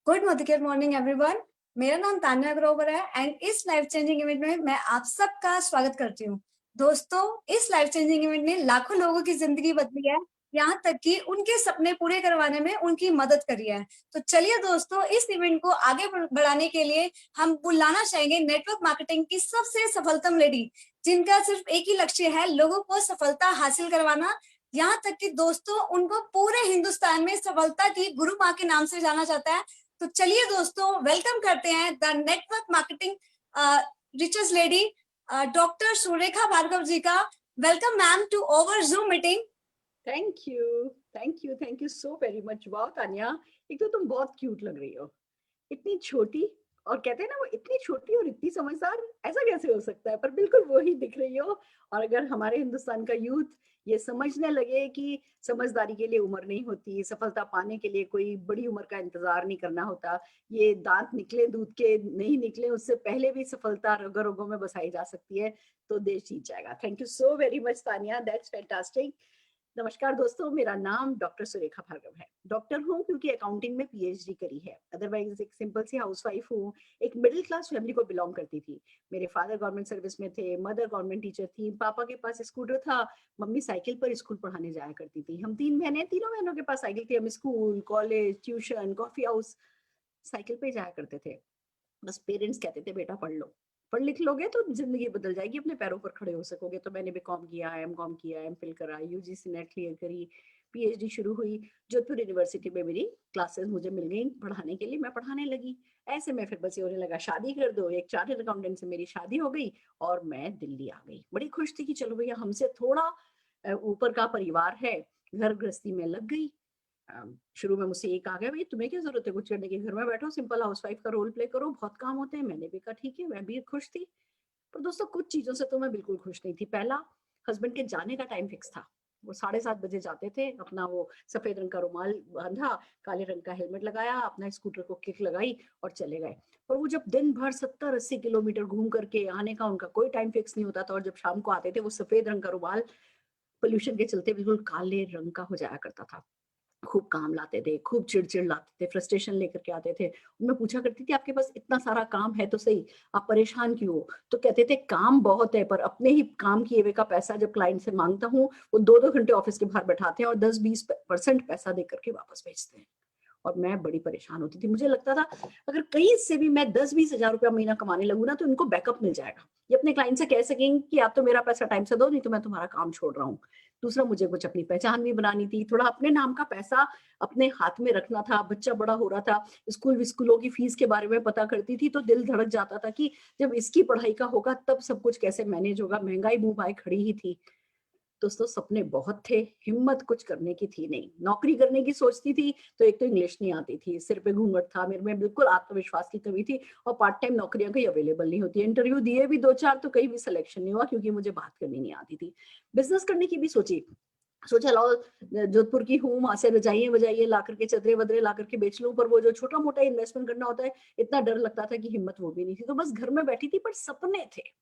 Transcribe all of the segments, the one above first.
Good morning everyone. मेरा नाम तान्या ग्रोवर है एंड इस लाइफ चेंजिंग इवेंट में मैं आप सबका स्वागत करती हूँ। दोस्तों, इस लाइफ चेंजिंग इवेंट ने लाखों लोगों की जिंदगी बदली है, यहाँ तक कि उनके सपने पूरे करवाने में उनकी मदद करी है। तो चलिए दोस्तों, इस इवेंट को आगे बढ़ाने के लिए हम बुलाना चाहेंगे नेटवर्क मार्केटिंग की सबसे सफलतम लेडी, जिनका सिर्फ एक ही लक्ष्य है, लोगों को सफलता हासिल करवाना। यहाँ तक कि दोस्तों, उनको पूरे हिंदुस्तान में सफलता की गुरु माँ के नाम से जाना जाता है। तो चलिए दोस्तों, वेलकम करते हैं the network marketing richest lady doctor Surekha Bhargav ji का। Welcome ma'am to over Zoom meeting. Thank you so very much. वाह तान्या, एक तो तुम बहुत क्यूट लग रही हो, इतनी छोटी, और कहते हैं ना वो इतनी छोटी और इतनी समझदार, ऐसा कैसे हो सकता है? पर बिल्कुल वो ही दिख रही हो। और अगर हमारे हिंदुस्तान का यूथ ये समझने लगे कि समझदारी के लिए उम्र नहीं होती, सफलता पाने के लिए कोई बड़ी उम्र का इंतजार नहीं करना होता, ये दांत निकले दूध के नहीं निकले उससे पहले भी सफलता रगों रगों में बसाई जा सकती है, तो देश जीत जाएगा। Thank you so very much Tanya, that's fantastic. नमस्कार दोस्तों, मेरा नाम डॉक्टर सुरेखा भार्गव है। डॉक्टर हूँ क्योंकि अकाउंटिंग में पीएचडी करी है, अदरवाइज एक सिंपल सी हाउसवाइफ हूँ। एक मिडिल क्लास फैमिली को बिलोंग करती थी। मेरे फादर गवर्नमेंट सर्विस में थे, मदर गवर्नमेंट टीचर थी, पापा के पास स्कूटर था, मम्मी साइकिल पर स्कूल पढ़ाने जाया करती थी। हम तीन बहनें, तीनों बहनों के पास साइकिल थी। हम school, college, tuition, coffee house cycle पे जाया करते थे। बस पेरेंट्स कहते थे बेटा पढ़ लो, पढ़ लिख लोगे तो जिंदगी बदल जाएगी, अपने पैरों पर खड़े हो सकोगे। तो मैंने बीकॉम किया, एमकॉम किया, एमफिल करा, यूजीसी नेट क्लियर करी, पीएचडी शुरू हुई। जोधपुर यूनिवर्सिटी में मेरी क्लासेस मुझे मिल गई पढ़ाने के लिए, मैं पढ़ाने लगी। ऐसे में फिर बस ये होने लगा शादी कर दो। एक चार्टर्ड अकाउंटेंट से मेरी शादी हो गई और मैं दिल्ली आ गई। बड़ी खुश थी कि चलो भैया हमसे थोड़ा ऊपर का परिवार है, घर गृहस्थी में लग गई। शुरू में मुझसे एक आ गया, भाई तुम्हें क्या जरूरत है कुछ करने की, घर में बैठो, सिंपल हाउसवाइफ का रोल प्ले करो, बहुत काम होते हैं। मैंने भी कहा ठीक है, मैं भी खुश थी। पर दोस्तों कुछ चीजों से तो मैं बिल्कुल खुश नहीं थी। पहला, हस्बैंड के जाने का टाइम फिक्स था। वो 7:30 बजे जाते थे, अपना वो सफेद रंग का रुमाल बांधा, काले रंग का हेलमेट लगाया, अपना स्कूटर को किक लगाई और चले गए। और वो जब दिन भर 70-80 किलोमीटर घूम करके आने का उनका कोई टाइम फिक्स नहीं होता था, और जब शाम को आते थे वो सफेद रंग का रुमाल पोल्यूशन के चलते बिल्कुल काले रंग का हो जाया करता था। खूब काम लाते थे, खूब चिड़चिड़ लाते थे, फ्रस्ट्रेशन लेकर के आते थे। मैं पूछा करती थी आपके पास इतना सारा काम है तो सही, आप परेशान क्यों हो? तो कहते थे काम बहुत है, पर अपने ही काम किए हुए का पैसा जब क्लाइंट से मांगता हूँ, वो 2-2 घंटे ऑफिस के बाहर बैठाते हैं और 10-20% पैसा दे करके वापस भेजते हैं। और मैं बड़ी परेशान होती थी। मुझे लगता था अगर कहीं से भी मैं 10-20 हजार रुपया महीना कमाने लगूँ ना, तो इनको बैकअप मिल जाएगा। ये अपने क्लाइंट से कह सकेंगे कि आप तो मेरा पैसा टाइम से दो, नहीं तो मैं तुम्हारा काम छोड़ रहा हूँ। दूसरा, मुझे कुछ अपनी पहचान भी बनानी थी, थोड़ा अपने नाम का पैसा अपने हाथ में रखना था। बच्चा बड़ा हो रहा था, स्कूलों की फीस के बारे में पता करती थी तो दिल धड़क जाता था कि जब इसकी पढ़ाई का होगा तब सब कुछ कैसे मैनेज होगा। महंगाई मुंह भाई खड़ी ही थी। दोस्तों सपने बहुत थे, हिम्मत कुछ करने की थी नहीं। नौकरी करने की सोचती थी तो एक तो इंग्लिश नहीं आती थी, सिर पे घूंघट था, मेरे में बिल्कुल आत्मविश्वास की कमी थी, और पार्ट टाइम नौकरियां कहीं अवेलेबल नहीं होती। इंटरव्यू दिए भी 2-4 तो कहीं भी सिलेक्शन नहीं हुआ, क्योंकि मुझे बात करनी नहीं आती थी। बिजनेस करने की भी सोचा लाओ, जोधपुर की हूँ, वहां से रजाइयां बजाइए ला करके, चदरे वदरे ला करके बेच लूं। पर वो जो छोटा मोटा इन्वेस्टमेंट करना होता है, इतना डर लगता था कि हिम्मत वो भी नहीं थी। तो बस घर में बैठी थी, पर सपने थे।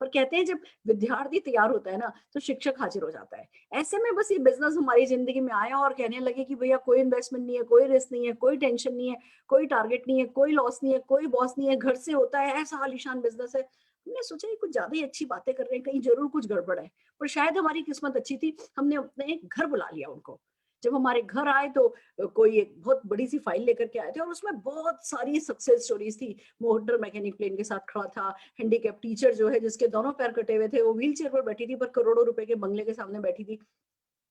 पर कहते हैं जब विद्यार्थी तैयार होता है ना, तो शिक्षक हाजिर हो जाता है। ऐसे में बस ये बिजनेस हमारी जिंदगी में आया और कहने लगे कि भैया कोई इन्वेस्टमेंट नहीं है, कोई रिस्क नहीं है, कोई टेंशन नहीं है, कोई टारगेट नहीं है, कोई लॉस नहीं है, कोई बॉस नहीं है, घर से होता है, ऐसा आलीशान बिजनेस है। हमने सोचा ये कुछ ज्यादा ही अच्छी बातें कर रहे हैं, कहीं जरूर कुछ गड़बड़ है। पर शायद हमारी किस्मत अच्छी थी, हमने अपने घर बुला लिया उनको। जब हमारे घर आए तो कोई एक बहुत बड़ी सी फाइल लेकर के आए थे, और उसमें बहुत सारी सक्सेस स्टोरीज थी। मोटर मैकेनिक प्लेन के साथ खड़ा था, हैंडीकैप टीचर जो है जिसके दोनों पैर कटे हुए थे, वो व्हील चेयर पर बैठी थी, पर करोड़ों रुपए के बंगले के सामने बैठी थी।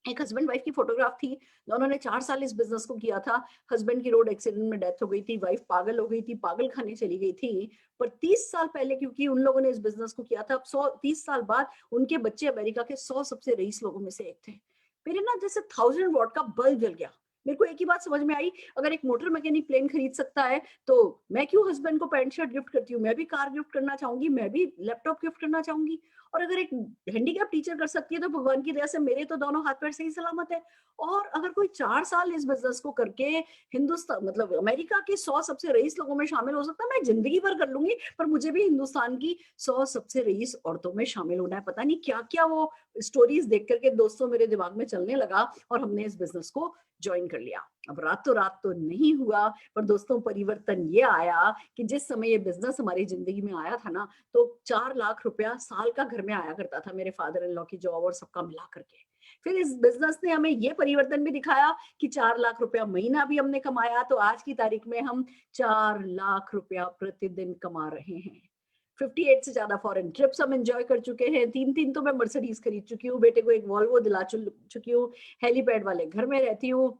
एक हस्बैंड वाइफ की फोटोग्राफ थी। दोनों ने 4 साल इस बिजनेस को किया था। हस्बैंड की रोड एक्सीडेंट में डेथ हो गई थी, वाइफ पागल हो गई थी, पागल खाने चली गई थी। पर 30 साल पहले, क्योंकि उन लोगों ने इस बिजनेस को किया था, अब 30 साल बाद उनके बच्चे अमेरिका के 100 सबसे रईस लोगों में से एक थे। मेरे ना जैसे 1000 वॉट का बल्ब जल गया। मेरे को एक ही बात समझ में आई, अगर एक मोटर मैकेनिक प्लेन खरीद सकता है, तो मैं क्यों हस्बैंड को पैंट शर्ट गिफ्ट करती हूँ? मैं भी कार गिफ्ट करना चाहूंगी, मैं भी लैपटॉप गिफ्ट करना चाहूंगी। और अगर एक हैंडीकैप टीचर कर सकती है, तो भगवान की दया से मेरे तो दोनों हाथ पैर सही सलामत है। और अगर कोई 4 साल इस बिजनेस को करके हिंदुस्तान मतलब अमेरिका के 100 सबसे रईस लोगों में शामिल हो सकता है, मैं जिंदगी भर कर लूंगी। पर मुझे भी हिंदुस्तान की 100 सबसे रईस औरतों में शामिल होना है। पता नहीं क्या क्या वो स्टोरीज देख करके दोस्तों मेरे दिमाग में चलने लगा, और हमने इस बिजनेस को ज्वाइन कर लिया। अब रातों रात तो नहीं हुआ, पर दोस्तों परिवर्तन ये आया कि जिस समय ये बिज़नेस हमारी ज़िंदगी में आया था ना, तो 4 लाख रुपया साल का घर में आया करता था मेरे फादर इन लॉ की जॉब और सबका मिला करके। फिर इस बिज़नेस ने हमें ये परिवर्तन भी दिखाया कि 4 लाख रुपया महीना भी हमने कमाया, तो आज की तारीख में हम 4 लाख रुपया प्रतिदिन कमा रहे हैं। 58 से ज़्यादा फॉरेन ट्रिप्स हम एन्जॉय कर चुके हैं, 3-3 तो मैं मर्सिडीज़ खरीद चुकी हूँ, बेटे को एक वॉल्वो दिला चुकी हूँ, हेलीपैड वाले घर में रहती हूँ,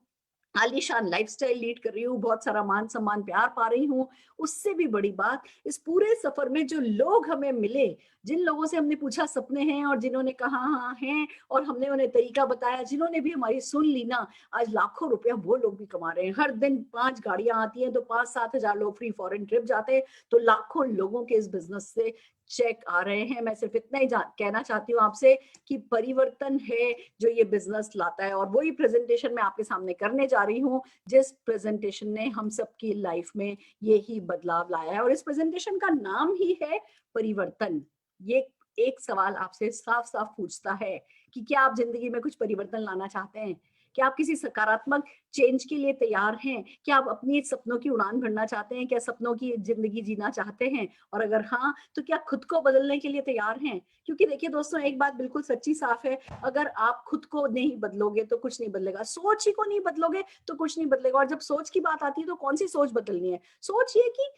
आलीशान लाइफ़स्टाइल लीड कर रही हूँ, बहुत सारा मान-सम्मान, प्यार पा रही हूँ। उससे भी बड़ी बात, इस पूरे सफ़र में जो लोग हमें मिले, जिन लोगों से हमने पूछा सपने हैं और जिन्होंने कहा हाँ हैं और हमने उन्हें तरीका बताया, जिन्होंने भी हमारी सुन ली ना, आज लाखों रुपया वो लोग भी कमा रहे हैं। हर दिन 5 गाड़ियाँ आती हैं, तो 5-7 हज़ार लोग फ्री फॉरेन ट्रिप जाते हैं, तो लाखों लोगों के इस बिज़नेस से चेक आ रहे हैं। मैं सिर्फ़ इतना ही कहना चाहती हूँ आपसे कि परिवर्तन है जो ये बिज़नेस लाता है, और वही प्रेज़ेंटेशन मैं आपके सामने करने जा रही हूँ, जिस प्रेज़ेंटेशन ने हम सबकी लाइफ़ में यही बदलाव लाया है, और इस प्रेज़ेंटेशन का नाम ही है परिवर्तन। ये एक सवाल आपसे साफ-साफ पूछता है कि क्या आप ज़िंदगी में कुछ परिवर्तन लाना चाहते हैं? क्या आप किसी सकारात्मक चेंज के लिए तैयार हैं? क्या आप अपनी सपनों की उड़ान भरना चाहते हैं? क्या सपनों की ज़िंदगी जीना चाहते हैं? और अगर हाँ, तो क्या खुद को बदलने के लिए तैयार हैं? क्योंकि देखिए दोस्तों, एक बात बिल्कुल सच्ची साफ है, अगर आप खुद को नहीं बदलोगे तो कुछ नहीं बदलेगा। सोच ही को नहीं बदलोगे तो कुछ नहीं बदलेगा, और जब सोच की बात आती है तो कौन-सी सोच बदलनी है? सोच ये कि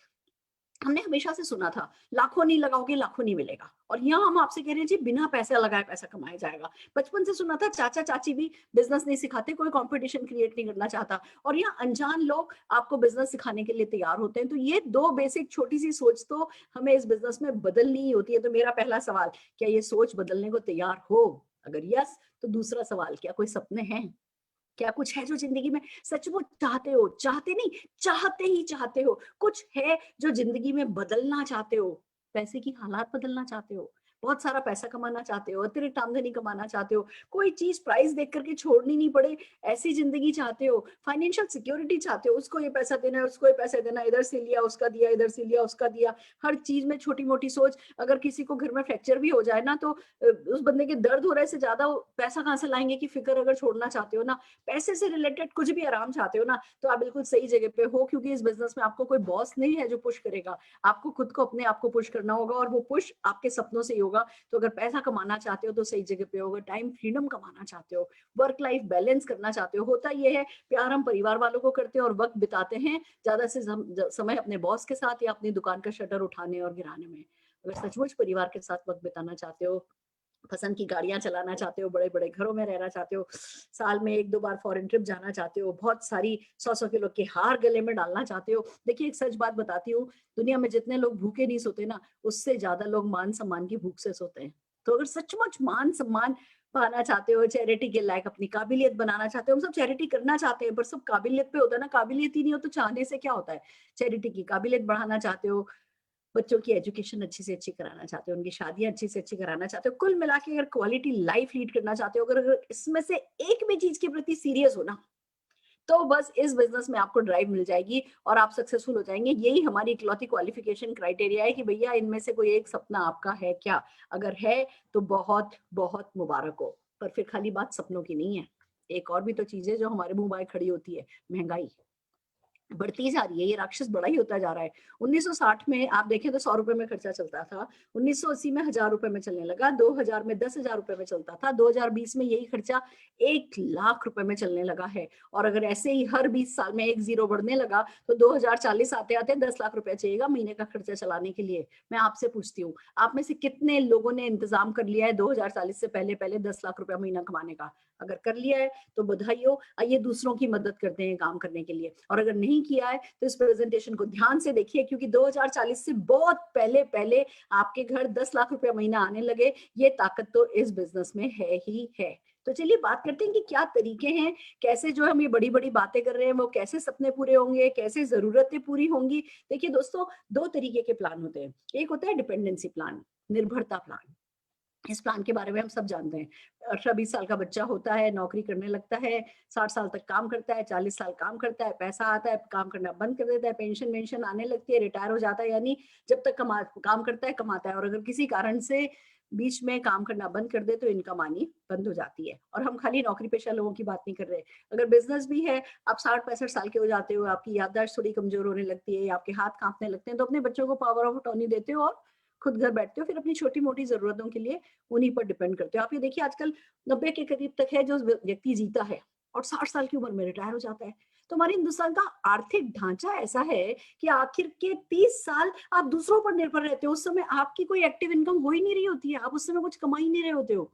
हमने हमेशा से सुना था, लाखों नहीं लगाओगे, लाखों नहीं मिलेगा, और यहाँ हम आपसे कह रहे हैं जी बिना पैसा लगाए पैसा कमाया जाएगा। बचपन से सुना था, चाचा-चाची भी बिज़नेस नहीं सिखाते, कोई कॉम्पिटिशन क्रिएट नहीं करना चाहता, और यहाँ अनजान लोग आपको बिज़नेस सिखाने के लिए तैयार होते हैं। तो ये 2 बेसिक छोटी-सी सोच तो हमें इस बिज़नेस में बदलनी ही होती है। तो मेरा पहला सवाल, क्या ये सोच बदलने को तैयार हो? अगर यस, तो दूसरा सवाल, क्या कोई सपने हैं? क्या कुछ है जो ज़िंदगी में सचमुच चाहते हो? चाहते नहीं, चाहते ही चाहते हो। कुछ है जो ज़िंदगी में बदलना चाहते हो। पैसे की हालात बदलना चाहते हो, बहुत सारा पैसा कमाना चाहते हो, अतिरिक्त आमदनी कमाना चाहते हो, कोई चीज़ प्राइस देख कर के छोड़नी नहीं पड़े, ऐसी ज़िंदगी चाहते हो, फाइनेंशियल सिक्योरिटी चाहते हो, उसको ये पैसा देना है, उसको ये पैसा देना है, इधर से लिया, उसका दिया, इधर से लिया, उसका दिया। हर चीज़ में छोटी-मोटी सोच, अगर किसी को घर में फ्रैक्चर भी हो जाए ना, तो उस बंदे के दर्द हो रहे से ज़्यादा पैसा कहाँ से लाएँगे की फ़िक्र अगर छोड़ना चाहते हो ना, पैसे से रिलेटेड कुछ भी आराम चाहते हो ना, तो आप बिल्कुल सही जगह पे हो, क्योंकि इस बिज़नेस में आपको कोई बॉस नहीं है जो पुश करेगा। आपको खुद को अपने आप को पुश करना होगा, और वो पुश आपके सपनों से ही होगा। तो अगर पैसा कमाना चाहते हो तो सही जगह पे होगा, टाइम फ्रीडम कमाना चाहते हो, वर्क लाइफ बैलेंस करना चाहते हो, होता ये है, प्यार हम परिवार वालों को करते हैं और वक़्त बिताते हैं ज़्यादा से समय अपने बॉस के साथ या अपनी दुकान का शटर उठाने और गिराने में। अगर सचमुच परिवार के साथ वक़्त बिताना चाहते हो, पसंद की गाड़ियाँ चलाना चाहते हो, बड़े-बड़े घरों में रहना चाहते हो, साल में 1-2 बार फॉरेन ट्रिप जाना चाहते हो, बहुत सारी 100-100 किलो के हार गले में डालना चाहते हो। देखिए, एक सच बात बताती हूँ, दुनिया में जितने लोग भूखे नहीं सोते ना, उससे ज़्यादा लोग मान-सम्मान की भूख से सोते हैं। तो अगर सचमुच मान-सम्मान पाना चाहते हो, चैरिटी के लायक अपनी काबिलियत बनाना चाहते हो, हम सब चैरिटी करना चाहते हैं, पर सब काबिलियत पे होता है ना, काबिलियत ही नहीं हो तो चाहने से क्या होता है? चैरिटी की काबिलियत बढ़ाना चाहते हो, बच्चों की एजुकेशन अच्छी से अच्छी कराना चाहते हो, उनकी शादियाँ अच्छी से अच्छी कराना चाहते हो, कुल मिला के अगर क्वालिटी लाइफ लीड करना चाहते हो, अगर अगर इसमें से एक भी चीज़ के प्रति सीरियस हो ना, तो बस इस बिज़नेस में आपको ड्राइव मिल जाएगी और आप सक्सेसफुल हो जाएँगे। यही हमारी इकलौती क्वालिफ़िकेशन क्राइटेरिया है कि भैया इनमें से कोई एक सपना आपका है क्या? अगर है तो बहुत-बहुत मुबारक हो। पर फिर खाली बात सपनों की नहीं है। एक और भी तो चीज़ है जो हमारे मुँह बाएँ खड़ी होती है, महँगाई। बढ़ती जा रही है, ये राक्षस बड़ा ही होता जा रहा है। 1960 में आप देखें तो ₹100 में खर्चा चलता था, 1980 में ₹1000 में चलने लगा, 2000 में ₹10,000 में चलता था, 2020 में यही खर्चा ₹1,00,000 में चलने लगा है, और अगर ऐसे ही हर 20 साल में 1 ज़ीरो बढ़ने लगा, तो 2040 आते-आते ₹10,00,000 चाहिएगा महीने का खर्चा चलाने के लिए। मैं आपसे पूछती हूँ, आप में से कितने लोगों ने इंतज़ाम कर लिया है 2040 से पहले-पहले ₹10,00,000 महीना कमाने का? अगर कर लिया है, तो बधाई हो, आइए दूसरों की मदद करते हैं काम करने के लिए, और अगर नहीं किया है तो इस प्रेजेंटेशन को ध्यान से देखिए, क्योंकि 2040 से बहुत पहले-पहले आपके घर 10 लाख रुपए महीना आने लगे, ये ताकत तो इस बिज़नेस में है ही है। तो चलिए बात करते हैं कि क्या तरीके हैं, कैसे जो हम ये बड़ी-बड़ी बातें कर रहे हैं, वो कैसे सपने पूरे होंगे, कैसे ज़रूरतें पूरी होंगी। देखिए दोस्तों, 2 तरीके के प्लान होते हैं। एक होता है डिपेंडेंसी प्लान, निर्भरता प्लान। इस प्लान के बारे में हम सब जानते हैं। 18-20 साल का बच्चा होता है, नौकरी करने लगता है, 60 साल तक काम करता है, 40 साल काम करता है, पैसा आता है, काम करना बंद कर देता है, पेंशन-वेंशन आने लगती है, रिटायर हो जाता है, यानी जब तक काम करता है, कमाता है, और अगर किसी कारण से बीच में काम करना बंद कर दे तो इनकम आनी बंद हो जाती है। और हम खाली नौकरी पेशा लोगों की बात नहीं कर रहे। अगर बिजनेस भी है, आप 60-65 साल के हो जाते हो, आपकी याददाश्त थोड़ी कमजोर होने लगती है या आपके हाथ कांपने लगते हैं, तो अपने बच्चों को पावर ऑफ अटॉर्नी देते हो और खुद घर बैठते हो, फिर अपनी छोटी मोटी जरूरतों के लिए उन्हीं पर डिपेंड करते हो। आप ये देखिए आजकल 90 के करीब तक है जो व्यक्ति जीता है और 60 साल की उम्र में रिटायर हो जाता है। तो हमारे हिंदुस्तान का आर्थिक ढांचा ऐसा है कि आखिर के 30 साल आप दूसरों पर निर्भर रहते हो। उस समय आपकी कोई एक्टिव इनकम हो ही नहीं रही होती है, आप उस समय कुछ कमा ही नहीं रहे होते हो।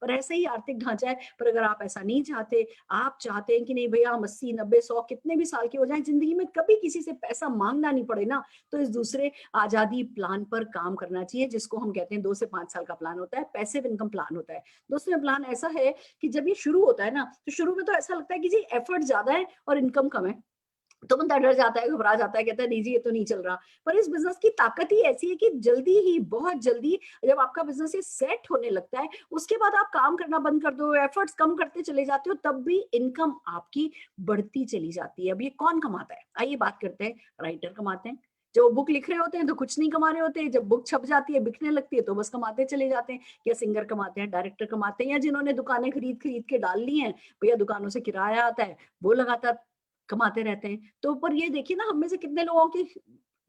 पर ऐसा ही आर्थिक ढांचा है। पर अगर आप ऐसा नहीं चाहते, आप चाहते हैं कि नहीं भैया हम 80, 90, 100 कितने भी साल के हो जाएं, जिंदगी में कभी किसी से पैसा मांगना नहीं पड़े ना, तो इस दूसरे आजादी प्लान पर काम करना चाहिए, जिसको हम कहते हैं 2 से 5 साल का प्लान होता है, पैसिव इनकम प्लान होता है। दोस्तों ये प्लान ऐसा है कि जब ये शुरू होता है ना, तो शुरू में तो ऐसा लगता है कि जी एफर्ट ज्यादा है और इनकम कम है, तो बंदा डर जाता है, घबरा जाता है, कहता है नहीं जी ये तो नहीं चल रहा। पर इस बिजनेस की ताकत ही ऐसी है कि जल्दी ही, बहुत जल्दी जब आपका बिजनेस ये सेट होने लगता है, उसके बाद आप काम करना बंद कर दो, एफर्ट्स कम करते चले जाते हो, तब भी इनकम आपकी बढ़ती चली जाती है। अब ये कौन कमाता है? आइए बात करते हैं। राइटर कमाते हैं। जब वो बुक लिख रहे होते हैं तो कुछ नहीं कमा रहे होते, जब बुक छप जाती है, बिकने लगती है, तो बस कमाते चले जाते हैं। या सिंगर कमाते हैं, डायरेक्टर कमाते हैं, या जिन्होंने दुकानें खरीद खरीद के डाल ली हैं, भैया दुकानों से किराया आता है, वो लगातार कमाते रहते हैं। तो पर ये देखिए ना, हम में से कितने लोगों की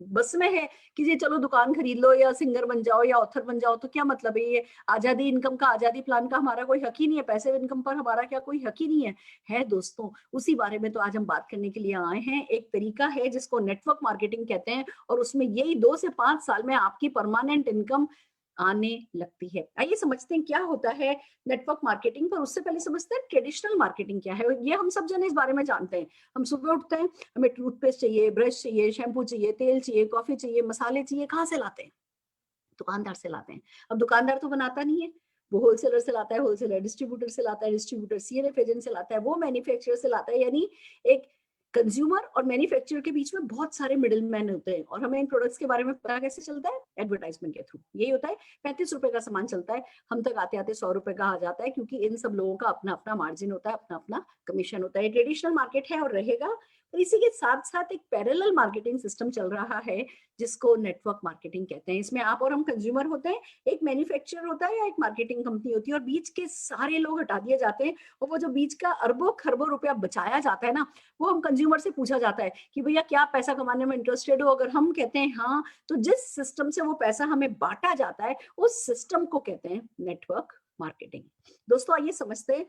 बस में है कि जी चलो दुकान खरीद लो या सिंगर बन जाओ या ऑथर बन जाओ, तो क्या मतलब है? ये आजादी इनकम का, आजादी प्लान का हमारा कोई हक ही नहीं है? पैसिव इनकम पर हमारा क्या कोई हक ही नहीं है? है दोस्तों, उसी बारे में तो आज हम बात करने के लिए आए हैं। एक तरीका है जिसको नेटवर्क मार्केटिंग कहते हैं, और उसमें यही 2 से 5 साल में आपकी परमानेंट इनकम आने लगती है। आइए समझते हैं क्या होता है नेटवर्क मार्केटिंग। पर उससे पहले समझते हैं ट्रेडिशनल मार्केटिंग क्या है। ये हम सब जने इस बारे में जानते हैं। हम सुबह उठते हैं, हमें टूथपेस्ट चाहिए, ब्रश चाहिए, शैम्पू चाहिए, तेल चाहिए, कॉफी चाहिए, मसाले चाहिए, कहाँ से लाते हैं? दुकानदार से लाते हैं। अब दुकानदार तो बनाता नहीं है, वो होलसेलर से लाता है, होलसेलर डिस्ट्रीब्यूटर से लाता है, डिस्ट्रीब्यूटर सीएनएफ एजेंट से लाता है, वो मैन्युफैक्चरर से लाता है। यानी एक कंज्यूमर और मैन्युफैक्चरर के बीच में बहुत सारे मिडिल मैन होते हैं। और हमें इन प्रोडक्ट्स के बारे में पता कैसे चलता है? एडवर्टाइजमेंट के थ्रू। यही होता है। 35 रुपए का सामान चलता है, हम तक आते आते 100 रुपए का आ जाता है, क्योंकि इन सब लोगों का अपना अपना मार्जिन होता है, अपना अपना कमीशन होता है। ट्रेडिशनल मार्केट है और रहेगा। और इसी के साथ साथ एक पैरेलल मार्केटिंग सिस्टम चल रहा है, जिसको नेटवर्क मार्केटिंग कहते हैं। इसमें आप और हम कंज्यूमर होते हैं, एक मैन्युफैक्चरर होता है या एक मार्केटिंग कंपनी होती है, और बीच के सारे लोग हटा दिए जाते हैं। और वो जो बीच का अरबों खरबों रुपया बचाया जाता है ना, वो हम कंज्यूमर से पूछा जाता है कि भैया क्या आप पैसा कमाने में इंटरेस्टेड हो? अगर हम कहते हैं हाँ, तो जिस सिस्टम से वो पैसा हमें बांटा जाता है, उस सिस्टम को कहते हैं नेटवर्क मार्केटिंग। दोस्तों आइए समझते हैं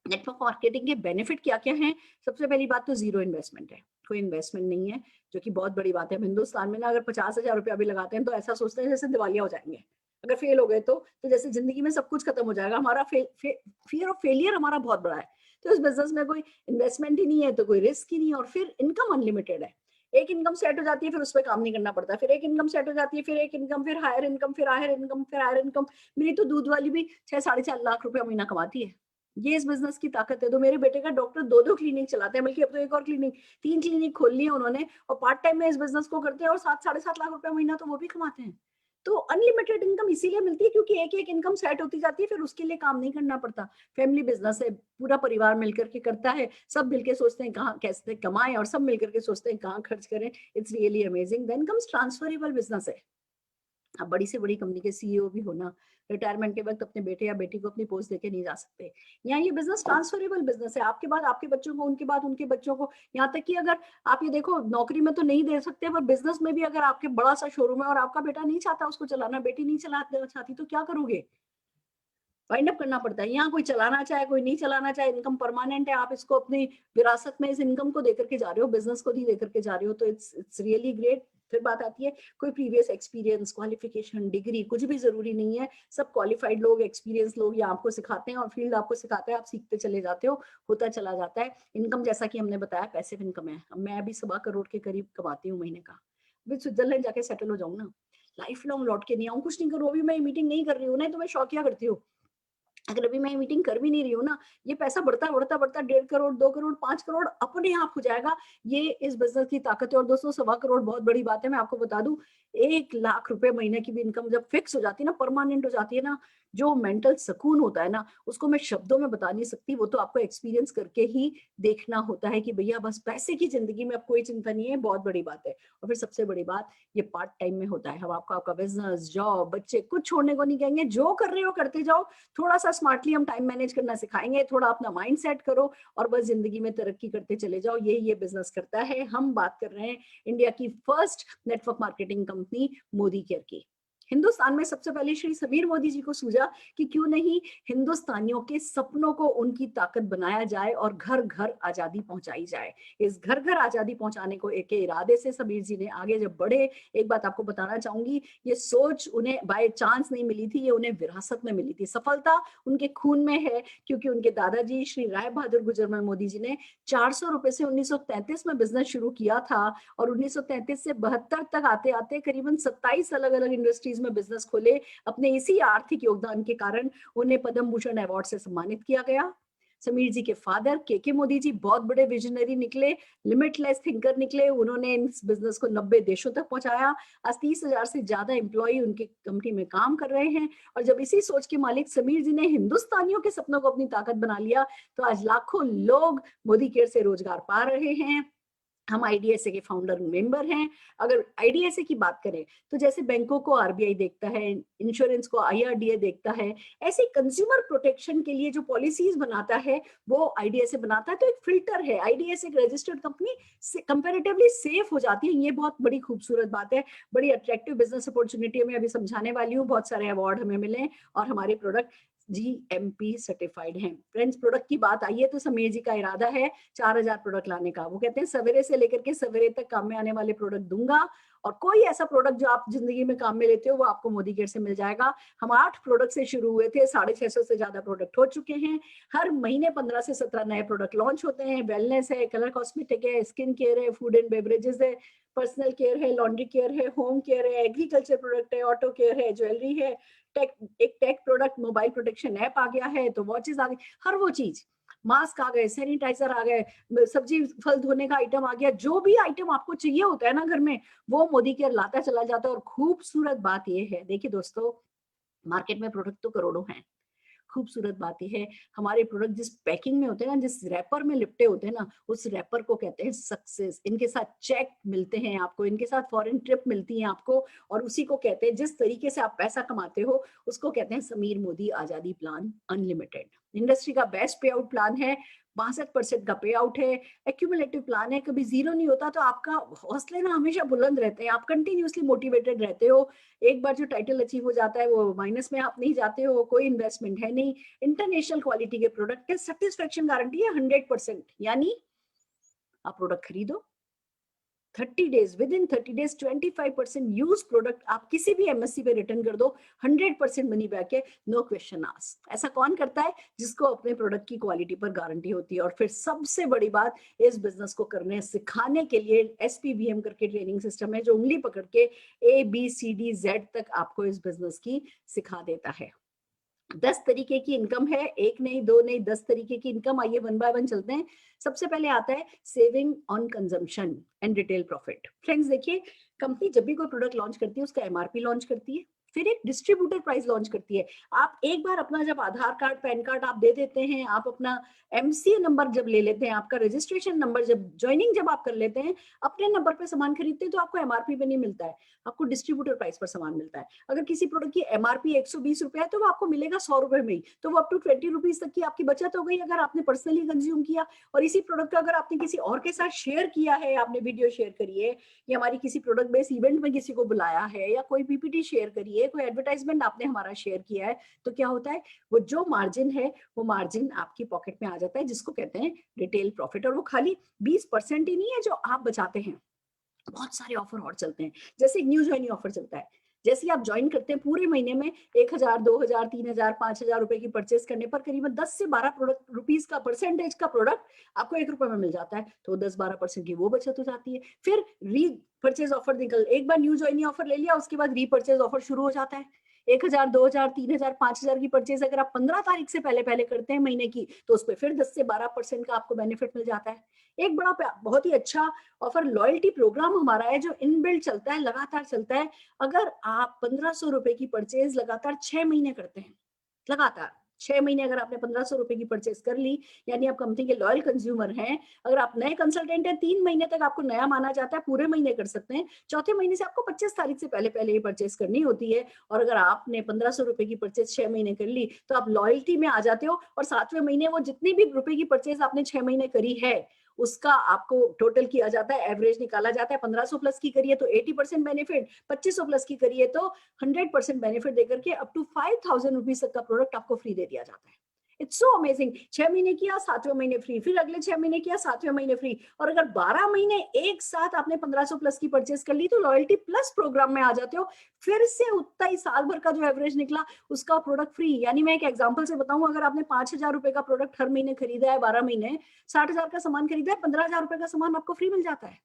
नेटवर्क मार्केटिंग के बेनिफिट क्या क्या हैं। सबसे पहली बात तो जीरो इन्वेस्टमेंट है, कोई इन्वेस्टमेंट नहीं है, जो कि बहुत बड़ी बात है। हम हिंदुस्तान में ना अगर 50,000 रुपया भी लगाते हैं तो ऐसा सोचते हैं जैसे दिवालिया हो जाएंगे। अगर फेल हो गए तो जैसे जिंदगी में सब कुछ खत्म हो जाएगा। हमारा फियर ऑफ फेलियर हमारा बहुत बड़ा है। तो इस बिजनेस में कोई इन्वेस्टमेंट ही नहीं है, तो कोई रिस्क ही नहीं है, और फिर इनकम अनलिमिटेड है। एक इनकम सेट हो जाती है, फिर उस पर काम नहीं करना पड़ता। फिर एक इनकम सेट हो जाती है, फिर एक इनकम, फिर हायर इनकम, फिर हायर इनकम, फिर हायर इनकम। मेरी तो दूध वाली भी 6-4.5 लाख रुपया महीना कमाती है। ये इस बिजनेस की ताकत है। तो मेरे बेटे का डॉक्टर 2-2 क्लिनिक चलाते हैं, बल्कि अब तो एक और क्लिनिक, 3 क्लिनिक खोल ली है उन्होंने, और पार्ट टाइम में इस बिजनेस को करते हैं, और 7-7.5 लाख रुपया महीना तो वो भी कमाते हैं। तो अनलिमिटेड इनकम इसीलिए मिलती है क्योंकि एक एक इनकम सेट होती जाती है, फिर उसके लिए काम नहीं करना पड़ता। फैमिली बिजनेस है, पूरा परिवार मिलकर के करता है, सब मिलकर सोचते हैं कहाँ कैसे कमाएं, और सब मिलकर के सोचते हैं कहाँ खर्च करें। It's really amazing. Then comes transferable business है। आप बड़ी से बड़ी कंपनी के सीईओ भी हो ना, रिटायरमेंट के वक्त अपने बेटे या बेटी को अपनी पोस्ट देके नहीं जा सकते। यहाँ ये बिजनेस ट्रांसफरेबल बिजनेस है, आपके बाद आपके बच्चों को, उनके बाद उनके बच्चों को। यहाँ तक कि अगर आप ये देखो, नौकरी में तो नहीं दे सकते, पर बिजनेस में भी अगर आपके बड़ा सा शोरूम है और आपका बेटा नहीं चाहता उसको चलाना, बेटी नहीं चलाना चाहती, तो क्या करोगे? वाइंड अप करना पड़ता है। यहाँ कोई चलाना चाहे, कोई नहीं चलाना चाहे, इनकम परमानेंट है। आप इसको अपनी विरासत में इस इनकम को देकर के जा रहे हो, बिजनेस को नहीं देकर के जा रहे हो, तो इट्स रियली ग्रेट। फिर बात आती है, कोई प्रीवियस एक्सपीरियंस, क्वालिफिकेशन, डिग्री कुछ भी जरूरी नहीं है। सब क्वालिफाइड लोग, एक्सपीरियंस लोग यहाँ आपको सिखाते हैं, और फील्ड आपको सिखाता है, आप सीखते चले जाते हो, होता चला जाता है। इनकम जैसा कि हमने बताया पैसिव इनकम है। अब मैं अभी 1.25 करोड़ के करीब कमाती हूँ महीने का। अभी स्विट्जरलैंड जाके सेटल हो जाऊँ ना, लाइफ लॉन्ग लौट के नहीं आऊँ, कुछ नहीं करूँ। अभी मैं मीटिंग नहीं कर रही हूँ ना, तो मैं शौकिया करती हूँ। अगर अभी मैं मीटिंग कर भी नहीं रही हूँ ना, ये पैसा बढ़ता बढ़ता बढ़ता 1.5 करोड़, 2 करोड़, 5 करोड़ अपने आप हो जाएगा। ये इस बिजनेस की ताकत है। और दोस्तों 1.25 करोड़ बहुत बड़ी बात है। मैं आपको बता दूं, 1 लाख रुपए महीने की भी इनकम जब फिक्स हो जाती है ना, परमानेंट हो जाती है ना, जो मेंटल सुकून होता है ना, उसको मैं शब्दों में बता नहीं सकती, वो तो आपको एक्सपीरियंस करके ही देखना होता है कि भैया बस पैसे की जिंदगी में अब कोई चिंता नहीं है, बहुत बड़ी बात है। और फिर सबसे बड़ी बात, ये पार्ट टाइम में होता है। हम आपको आपका बिजनेस, जॉब, बच्चे कुछ छोड़ने को नहीं कहेंगे, जो कर रहे हो करते जाओ। थोड़ा सा स्मार्टली हम टाइम मैनेज करना सिखाएंगे, थोड़ा अपना माइंड सेट करो और बस जिंदगी में तरक्की करते चले जाओ। ये बिजनेस करता है। हम बात कर रहे हैं इंडिया की first network marketing company Modi care की। हिंदुस्तान में सबसे पहले श्री समीर मोदी जी को सूझा कि क्यों नहीं हिंदुस्तानियों के सपनों को उनकी ताकत बनाया जाए और घर घर आजादी पहुंचाई जाए। इस घर घर आजादी पहुंचाने को एक इरादे से समीर जी ने आगे जब बढ़े, एक बात आपको बताना चाहूंगी, ये सोच उन्हें बाय चांस नहीं मिली थी, ये उन्हें विरासत में मिली थी। सफलता उनके खून में है, क्योंकि उनके दादाजी श्री राय बहादुर गुजरमल मोदी जी ने 400 रुपए से 1933 में बिजनेस शुरू किया था और 1933 से 72 तक आते आते करीबन 27 अलग अलग इंडस्ट्रीज में बिजनेस खोले। अपने इसी आर्थिक योगदान के कारण उन्हें पद्म भूषण अवार्ड से सम्मानित किया गया। समीर जी के फादर के मोदी जी बहुत बड़े विजनरी निकले, लिमिटलेस थिंकर निकले। उन्होंने इस बिजनेस को 90 देशों तक पहुंचाया। आज 30,000 से ज्यादा एम्प्लॉय उनकी कंपनी में काम कर रहे हैं। और जब इसी सोच के मालिक समीर जी ने हिंदुस्तानियों के सपनों को अपनी ताकत बना लिया, तो आज लाखों लोग मोदी केयर से रोजगार पा रहे हैं। हम आईडीएसए के फाउंडर मेंबर हैं। अगर आईडीएसए की बात करें तो जैसे बैंकों को आरबीआई देखता है, इंश्योरेंस को आईआरडीए देखता है, ऐसे कंज्यूमर प्रोटेक्शन के लिए जो पॉलिसीज बनाता है वो आईडीएसए बनाता है। तो एक फिल्टर है, आईडीएसए एक रजिस्टर्ड कंपनी कंपैरेटिवली सेफ हो जाती है। ये बहुत बड़ी खूबसूरत बात है, बड़ी अट्रैक्टिव बिजनेस अपॉर्चुनिटी में अभी समझाने वाली हूँ। बहुत सारे अवार्ड हमें मिले और हमारे प्रोडक्ट जीएमपी सर्टिफाइड हैं। फ्रेंड्स, प्रोडक्ट की बात आई है तो समीर जी का इरादा है 4,000 प्रोडक्ट लाने का। वो कहते हैं सवेरे से लेकर के सवेरे तक काम में आने वाले प्रोडक्ट दूंगा, और कोई ऐसा प्रोडक्ट जो आप जिंदगी में काम में लेते हो वो आपको मोदी केयर से मिल जाएगा। हम 8 प्रोडक्ट से शुरू हुए थे, 650 से ज्यादा प्रोडक्ट हो चुके हैं। हर महीने 15 से 17 नए प्रोडक्ट लॉन्च होते हैं। वेलनेस है, कलर कॉस्मेटिक है, स्किन केयर है, फूड एंड बेवरेजेस है, पर्सनल केयर है, लॉन्ड्री केयर है, होम केयर है, एग्रीकल्चर प्रोडक्ट है, ऑटो केयर है, ज्वेलरी है, एक tech product, mobile protection app आ गया है, तो वॉचेस आ गई, हर वो चीज, मास्क आ गए, सैनिटाइजर आ गए, सब्जी फल धोने का आइटम आ गया। जो भी आइटम आपको चाहिए होता है ना घर में, वो मोदी केयर लाता चला जाता है। और खूबसूरत बात ये है, देखिए दोस्तों, मार्केट में प्रोडक्ट तो करोड़ों हैं। खूबसूरत बात यह है, हमारे प्रोडक्ट जिस पैकिंग में होते हैं ना, जिस रैपर में लिपटे होते हैं ना, उस रैपर को कहते हैं सक्सेस। इनके साथ चेक मिलते हैं आपको, इनके साथ फॉरेन ट्रिप मिलती है आपको, और उसी को कहते हैं, जिस तरीके से आप पैसा कमाते हो उसको कहते हैं समीर मोदी आजादी प्लान अनलिमिटेड। इंडस्ट्री का बेस्ट पे आउट प्लान है, 62% का पे आउट है, एक्यूमुलेटिव प्लान है, कभी जीरो नहीं होता। तो आपका हौसले ना हमेशा बुलंद रहते हैं, आप कंटिन्यूसली मोटिवेटेड रहते हो। एक बार जो टाइटल अचीव हो जाता है वो माइनस में आप नहीं जाते हो, कोई इन्वेस्टमेंट है नहीं, इंटरनेशनल क्वालिटी के प्रोडक्ट है, सेटिस्फेक्शन गारंटी है 100%। यानी आप प्रोडक्ट खरीदो, 30 days, with in 30 days 25% use product आप किसी भी एमएससी पे रिटर्न कर दो, 100% मनी बैक है, नो क्वेश्चन आस्क। ऐसा कौन करता है? जिसको अपने प्रोडक्ट की क्वालिटी पर गारंटी होती है। और फिर सबसे बड़ी बात, इस बिजनेस को करने सिखाने के लिए एसपीवीएम करके ट्रेनिंग सिस्टम है, जो उंगली पकड़ के ABCD Z तक आपको इस बिजनेस की सिखा देता है। 10 तरीके की इनकम है, एक नहीं, दो नहीं, 10 तरीके की इनकम। आइए वन बाय वन चलते हैं। सबसे पहले आता है saving on consumption and retail profit. Friends देखिए, कंपनी जब भी कोई प्रोडक्ट लॉन्च करती है उसका एमआरपी लॉन्च करती है, फिर एक डिस्ट्रीब्यूटर प्राइस लॉन्च करती है। आप एक बार अपना जब आधार कार्ड, पैन कार्ड आप दे देते हैं, आप अपना एमसीए नंबर जब ले लेते हैं, आपका रजिस्ट्रेशन नंबर, जब ज्वाइनिंग जब आप कर लेते हैं, अपने नंबर पे सामान खरीदते हैं, तो आपको एमआरपी पे नहीं मिलता है, आपको डिस्ट्रीब्यूटर प्राइस पर सामान मिलता है। अगर किसी प्रोडक्ट की एमआरपी 120 रुपए है तो वो आपको मिलेगा 100 रुपए में ही, तो वो अप टू 20 रुपीज तक की आपकी बचत हो गई अगर आपने पर्सनली कंज्यूम किया। और इसी प्रोडक्ट का अगर आपने किसी और के साथ शेयर किया है, आपने वीडियो शेयर करी है, या हमारी किसी प्रोडक्ट बेस्ड इवेंट में किसी को बुलाया है, या कोई पीपीटी शेयर करी है, कोई एडवर्टाइजमेंट आपने हमारा शेयर किया है, तो क्या होता है, वो जो मार्जिन है वो मार्जिन आपकी पॉकेट में आ जाता है, जिसको कहते हैं रिटेल प्रॉफिट। और वो खाली 20% ही नहीं है जो आप बचाते हैं, बहुत सारे ऑफर और चलते हैं। जैसे एक न्यू ज्वाइनिंग ऑफर चलता है, जैसे आप ज्वाइन करते हैं, पूरे महीने में 1,000, 2,000, 3,000, 5,000 रुपए की परचेस करने पर करीबन 10 से 12 प्रोडक्ट रुपीज का परसेंटेज का प्रोडक्ट आपको 1 रुपए में मिल जाता है, तो 10-12% की वो बचत हो जाती है। फिर री परचेज ऑफर निकल, एक बार न्यू ज्वाइनिंग ऑफर ले लिया, उसके बाद री परचेज ऑफर शुरू हो जाता है। 1,000, 2,000, 3,000, 5,000 की परचेज अगर आप 15 तारीख से पहले पहले करते हैं महीने की, तो उस पर फिर 10 से 12% का आपको बेनिफिट मिल जाता है। एक बड़ा बहुत ही अच्छा ऑफर लॉयल्टी प्रोग्राम हमारा है, जो इनबिल्ट चलता है, लगातार चलता है। अगर आप 1,500 रुपए की परचेज लगातार 6 महीने करते हैं, लगातार 6 महीने अगर आपने 1500 रुपए की परचेज कर ली, यानी आप कंपनी के लॉयल कंज्यूमर हैं। अगर आप नए कंसल्टेंट हैं, 3 महीने तक आपको नया माना जाता है, पूरे महीने कर सकते हैं। चौथे महीने से आपको 25 तारीख से पहले-पहले ये परचेज करनी होती है, और अगर आपने 1500 रुपए की परचेज 6 महीने कर ली, तो आप लॉयल्टी में आ जाते हो, और 7वें महीने वो जितनी भी रुपए की परचेज आपने 6 महीने करी है, उसका आपको टोटल किया जाता है, एवरेज निकाला जाता है। 1500 प्लस की करिए तो 80% बेनिफिट, 2500 प्लस की करिए तो 100% बेनिफिट देकर के अप टू 5000 रुपीज तक का प्रोडक्ट आपको फ्री दे दिया जाता है। It's so amazing. 6 महीने किया, 7वें महीने फ्री, फिर अगले 6 महीने किया, 7वें महीने फ्री। और अगर 12 महीने एक साथ आपने 1500 प्लस की परचेज कर ली, तो लॉयल्टी प्लस प्रोग्राम में आ जाते हो। फिर से उतना ही साल भर का जो एवरेज निकला, उसका प्रोडक्ट फ्री। यानी मैं एक एग्जांपल से बताऊं, अगर आपने 5000 रुपए का प्रोडक्ट हर महीने खरीदा है, 12 महीने 60,000 का सामान खरीदा है, 15,000 रुपए का सामान आपको फ्री मिल जाता है।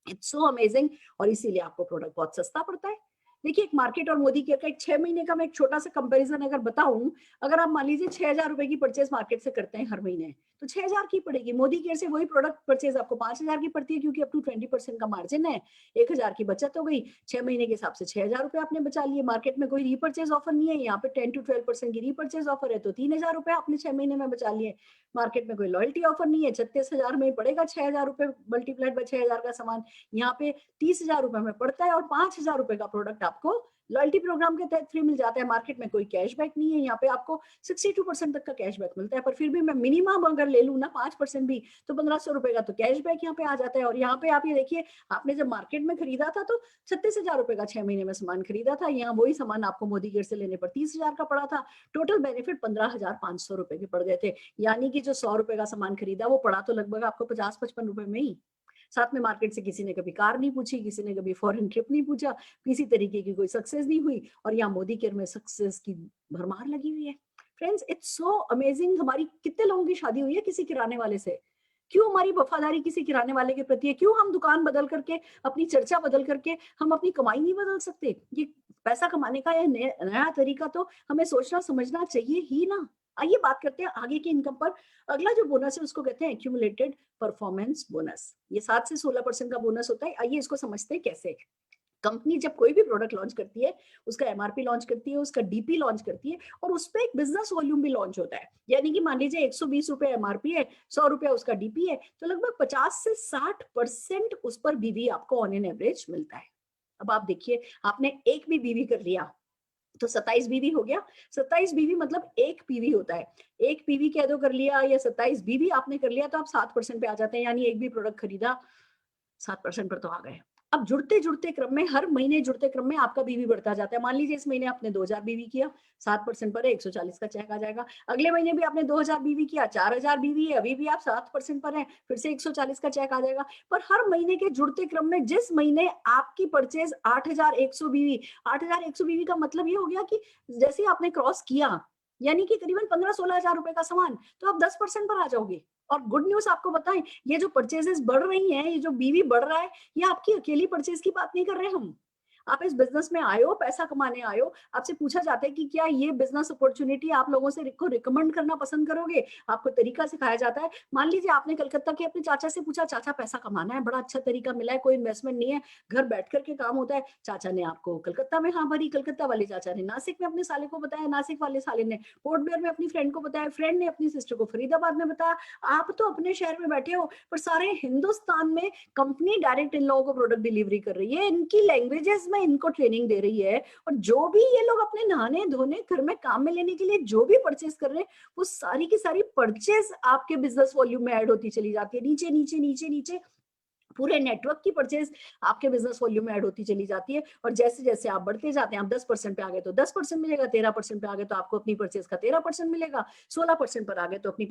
It's so amazing. और इसीलिए आपको प्रोडक्ट बहुत सस्ता पड़ता है। देखिए, एक मार्केट और मोदी केयर का एक 6 महीने का मैं एक छोटा सा कंपैरिजन अगर बताऊं, अगर आप मान लीजिए 6000 रुपए की परचेज मार्केट से करते हैं हर महीने, तो 6000 की पड़ेगी। मोदी केयर से वही प्रोडक्ट परचेज आपको 5000 की पड़ती है, क्योंकि अप टू 20% का मार्जिन है। 1000 की बचत हो गई। 6 महीने के हिसाब से 6000 रुपए आपने बचा लिए। मार्केट में कोई रीपर्चेज ऑफर नहीं है, यहाँ पे 10 to 12% की रीपर्चेज ऑफर है, तो 3000 रुपए आपने 6 महीने में बचा लिए। मार्केट में कोई लॉयल्टी ऑफर नहीं है, 36,000 में ही पड़ेगा 6000 रुपए मल्टीप्लाइड बाय 6000 का सामान। यहाँ पे 30,000 रुपए में पड़ता है, और 5,000 रुपए का प्रोडक्ट आपको लॉयल्टी प्रोग्राम के तहत फ्री मिल जाता है। मार्केट में कोई कैशबैक नहीं है, यहाँ पे आपको 62% तक का कैशबैक मिलता है। पर फिर भी मैं मिनिमम अगर ले लूँ ना 5% भी, तो 1500 रुपए का तो कैशबैक यहाँ पे आ जाता है। और यहाँ पे आप ये देखिए, आपने जब मार्केट में खरीदा था तो 36,000 रुपए का 6 महीने में सामान खरीदा था, यहाँ वही सामान आपको मोदी केयर से लेने पर 30,000 का पड़ा था। टोटल बेनिफिट 15,500 रुपए के पड़ गए थे। यानी कि जो 100 रुपए का सामान खरीदा, वो पड़ा तो लगभग आपको 50-55 रुपए में ही। साथ में मार्केट से किसी ने कभी कार नहीं पूछी, किसी ने कभी फॉरेन ट्रिप नहीं पूछा, किसी तरीके की कोई सक्सेस नहीं हुई, और यहाँ मोदी केयर में सक्सेस की भरमार लगी हुई है। Friends, it's so amazing. हमारी कितने लोगों की शादी हुई है किसी किराने वाले से? क्यों हमारी वफादारी किसी किराने वाले के प्रति है? क्यों हम दुकान बदल करके, अपनी चर्चा बदल करके, हम अपनी कमाई नहीं बदल सकते? ये पैसा कमाने का यह नया तरीका तो हमें सोचना समझना चाहिए ही ना। आइए बात करते हैं आगे की इनकम पर। अगला जो बोनस है उसको कहते हैं एक्यूमुलेटेड परफॉर्मेंस बोनस। ये 7 से 16% का बोनस होता है। आइए इसको समझते हैं कैसे। कंपनी जब कोई भी प्रोडक्ट लॉन्च करती है, उसका एमआरपी लॉन्च करती है, उसका डीपी लॉन्च करती है, और उस पे एक बिजनेस वॉल्यूम भी लॉन्च होता है। यानी कि मान लीजिए 120 रुपए एमआरपी है, 100 रुपए उसका डीपी है, तो लगभग 50 से 60% उस पर बीवी आपको ऑन एन एवरेज मिलता है। अब आप देखिए, आपने एक भी बीवी कर लिया तो 27 बीवी हो गया। 27 बीवी मतलब एक पीवी होता है। एक पीवी कह दो कर लिया, या 27 बीवी आपने कर लिया, तो आप 7% पे आ जाते हैं। यानी एक भी प्रोडक्ट खरीदा, 7% पर तो आ गए। अब जुड़ते-जुड़ते क्रम में, हर महीने जुड़ते क्रम में आपका बीवी बढ़ता जाता है। मान लीजिए इस महीने आपने 2000 बीवी किया, 7% पर है, 140 का चेक आ जाएगा। अगले महीने भी आपने 2000 बीवी किया, 4000 बीवी है, अभी भी आप 7% पर हैं, फिर से 140 का चेक आ जाएगा। पर हर महीने के जुड़ते क्रम में, जिस महीने आपकी परचेज 8100 बीवी, 8100 बीवी का मतलब ये हो गया कि जैसे ही आपने क्रॉस किया, यानी कि करीबन 15-16 हजार रुपए का सामान, तो आप 10% पर आ जाओगे। और गुड न्यूज़ आपको बताएं, ये जो परचेजेस बढ़ रही हैं, ये जो बीवी बढ़ रहा है, ये आपकी अकेली परचेज की बात नहीं कर रहे हम। आप इस बिज़नेस में आए हो, पैसा कमाने आए हो, आपसे पूछा जाता है कि क्या ये बिज़नेस अपॉर्च्युनिटी आप लोगों से को रिकमेंड करना पसंद करोगे? आपको तरीका सिखाया जाता है। मान लीजिए आपने कलकत्ता के अपने चाचा से पूछा, चाचा पैसा कमाना है, बड़ा अच्छा तरीका मिला है, कोई इन्वेस्टमेंट नहीं है, घर बैठ कर के काम होता है। चाचा ने आपको कलकत्ता में हाँ भरी, कलकत्ता वाले चाचा ने नासिक में अपने साले को बताया, नासिक वाले साले ने पोर्ट ब्लेयर में अपनी फ्रेंड को बताया, फ्रेंड ने अपनी सिस्टर को फरीदाबाद में बताया। आप तो अपने शहर में बैठे हो, पर सारे हिंदुस्तान में कंपनी डायरेक्ट इन लोगों को प्रोडक्ट डिलीवरी कर रही है, इनकी लैंग्वेजेस में इनको ट्रेनिंग दे रही है, और जो भी ये लोग अपने नहाने धोने घर में काम में लेने के लिए जो भी परचेज कर रहे हैं, वो सारी की सारी परचेज आपके बिजनेस वॉल्यूम में ऐड होती चली जाती है। नीचे नीचे नीचे नीचे पूरे नेटवर्क की परचेज आपके बिजनेस वॉल्यूम में ऐड होती चली जाती है। और जैसे जैसे आप बढ़ते जाते हैं, आप 10% पे आ गए तो 10% मिलेगा, 13% पे आ गए तो आपको अपनी परचेज का 13% मिलेगा, 16% पर आ गए तो अपनी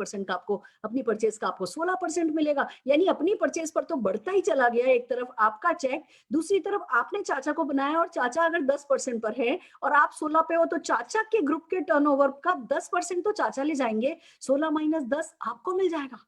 परचेज का आपको 16% मिलेगा। यानी अपनी परचेज पर तो बढ़ता ही चला गया। एक तरफ आपका चेक, दूसरी तरफ आपने चाचा को बनाया, और चाचा अगर 10% पर है और आप 16 पे हो, तो चाचा के ग्रुप के टर्नओवर का 10% तो चाचा ले जाएंगे, 16 माइनस 10 आपको मिल जाएगा।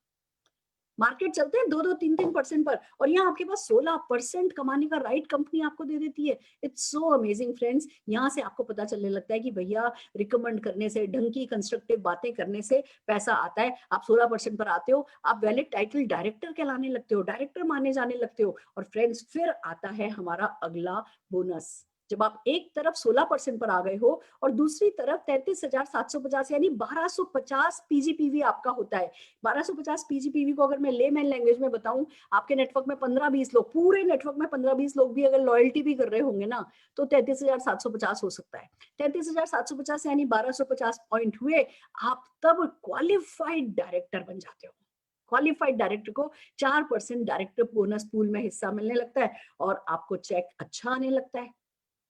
मार्केट चलते हैं 2-2, 3-3% पर, और यहाँ आपके पास 16% कमाने का राइट कंपनी आपको दे देती है। It's so amazing friends. यहाँ से आपको पता चलने लगता है कि भैया, रिकमेंड करने से, ढंग की कंस्ट्रक्टिव बातें करने से पैसा आता है। आप 16% पर आते हो, आप वैलिड टाइटल डायरेक्टर कहलाने लगते हो, डायरेक्टर माने जाने लगते हो। और फ्रेंड्स, फिर आता है हमारा अगला बोनस। जब आप एक तरफ 16% पर आ गए हो और दूसरी तरफ 33,750 यानी 1250 पीजीपीवी आपका होता है। 1250 पीजीपीवी को अगर मैं लेमैन लैंग्वेज में बताऊं, आपके नेटवर्क में 15-20 लोग, पूरे नेटवर्क में 15-20 लोग भी अगर लॉयल्टी भी कर रहे होंगे ना, तो 33,750 हो सकता है। 33,750 यानी 1250 पॉइंट हुए, आप तब क्वालिफाइड डायरेक्टर बन जाते हो। क्वालिफाइड डायरेक्टर को 4% डायरेक्टर बोनस पूल में हिस्सा मिलने लगता है और आपको चेक अच्छा आने लगता है।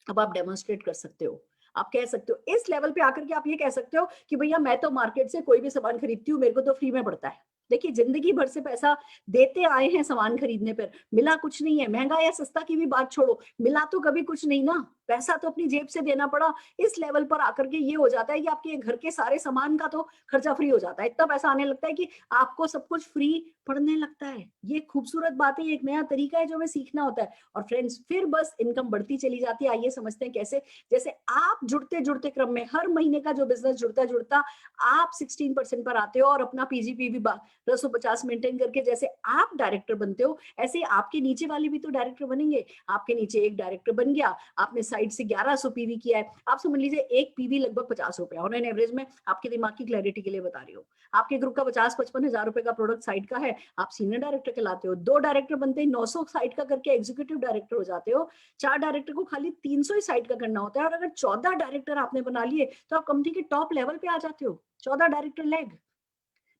अब आप डेमोन्स्ट्रेट कर सकते हो, आप कह सकते हो इस लेवल पे आकर के, आप ये कह सकते हो कि भैया मैं तो मार्केट से कोई भी सामान खरीदती हूँ, मेरे को तो फ्री में पड़ता है। देखिए, जिंदगी भर से पैसा देते आए हैं सामान खरीदने पर, मिला कुछ नहीं है। महंगा या सस्ता की भी बात छोड़ो, मिला तो कभी कुछ नहीं ना, पैसा तो अपनी जेब से देना पड़ा। इस लेवल पर आकर के ये हो जाता है कि आपके घर के सारे सामान का तो खर्चा फ्री हो जाता है। इतना पैसा आने लगता है कि आपको सब कुछ फ्री पड़ने लगता है। ये खूबसूरत बात है, एक नया तरीका है जो हमें सीखना होता है। और फ्रेंड्स, फिर बस इनकम बढ़ती चली जाती है। आइए समझते हैं कैसे। जैसे आप जुड़ते जुड़ते क्रम में हर महीने का जो बिजनेस जुड़ता जुड़ता आप 16% पर आते हो और अपना पीजीपीवी 1250 मेंटेन करके जैसे आप डायरेक्टर बनते हो, ऐसे आपके नीचे वाले भी तो डायरेक्टर बनेंगे। आपके नीचे एक डायरेक्टर बन गया, आपने साइड से 1100 पीवी किया है, आप समझ लीजिए एक पीवी लगभग 50 रुपए ऑन एन एवरेज में, आपके दिमाग की क्लैरिटी के लिए बता रही हूँ। आपके ग्रुप का 50-55 हजार रुपए का प्रोडक्ट साइड का है, आप सीनियर डायरेक्टर कहलाते हो। 2 डायरेक्टर बनते ही 900 साइड का करके एग्जीक्यूटिव डायरेक्टर हो जाते हो। 4 डायरेक्टर को खाली 300 ही साइड का करना होता है, और अगर 14 डायरेक्टर आपने बना लिए तो आप कंपनी के टॉप लेवल पे आ जाते हो। 14 डायरेक्टर लेग,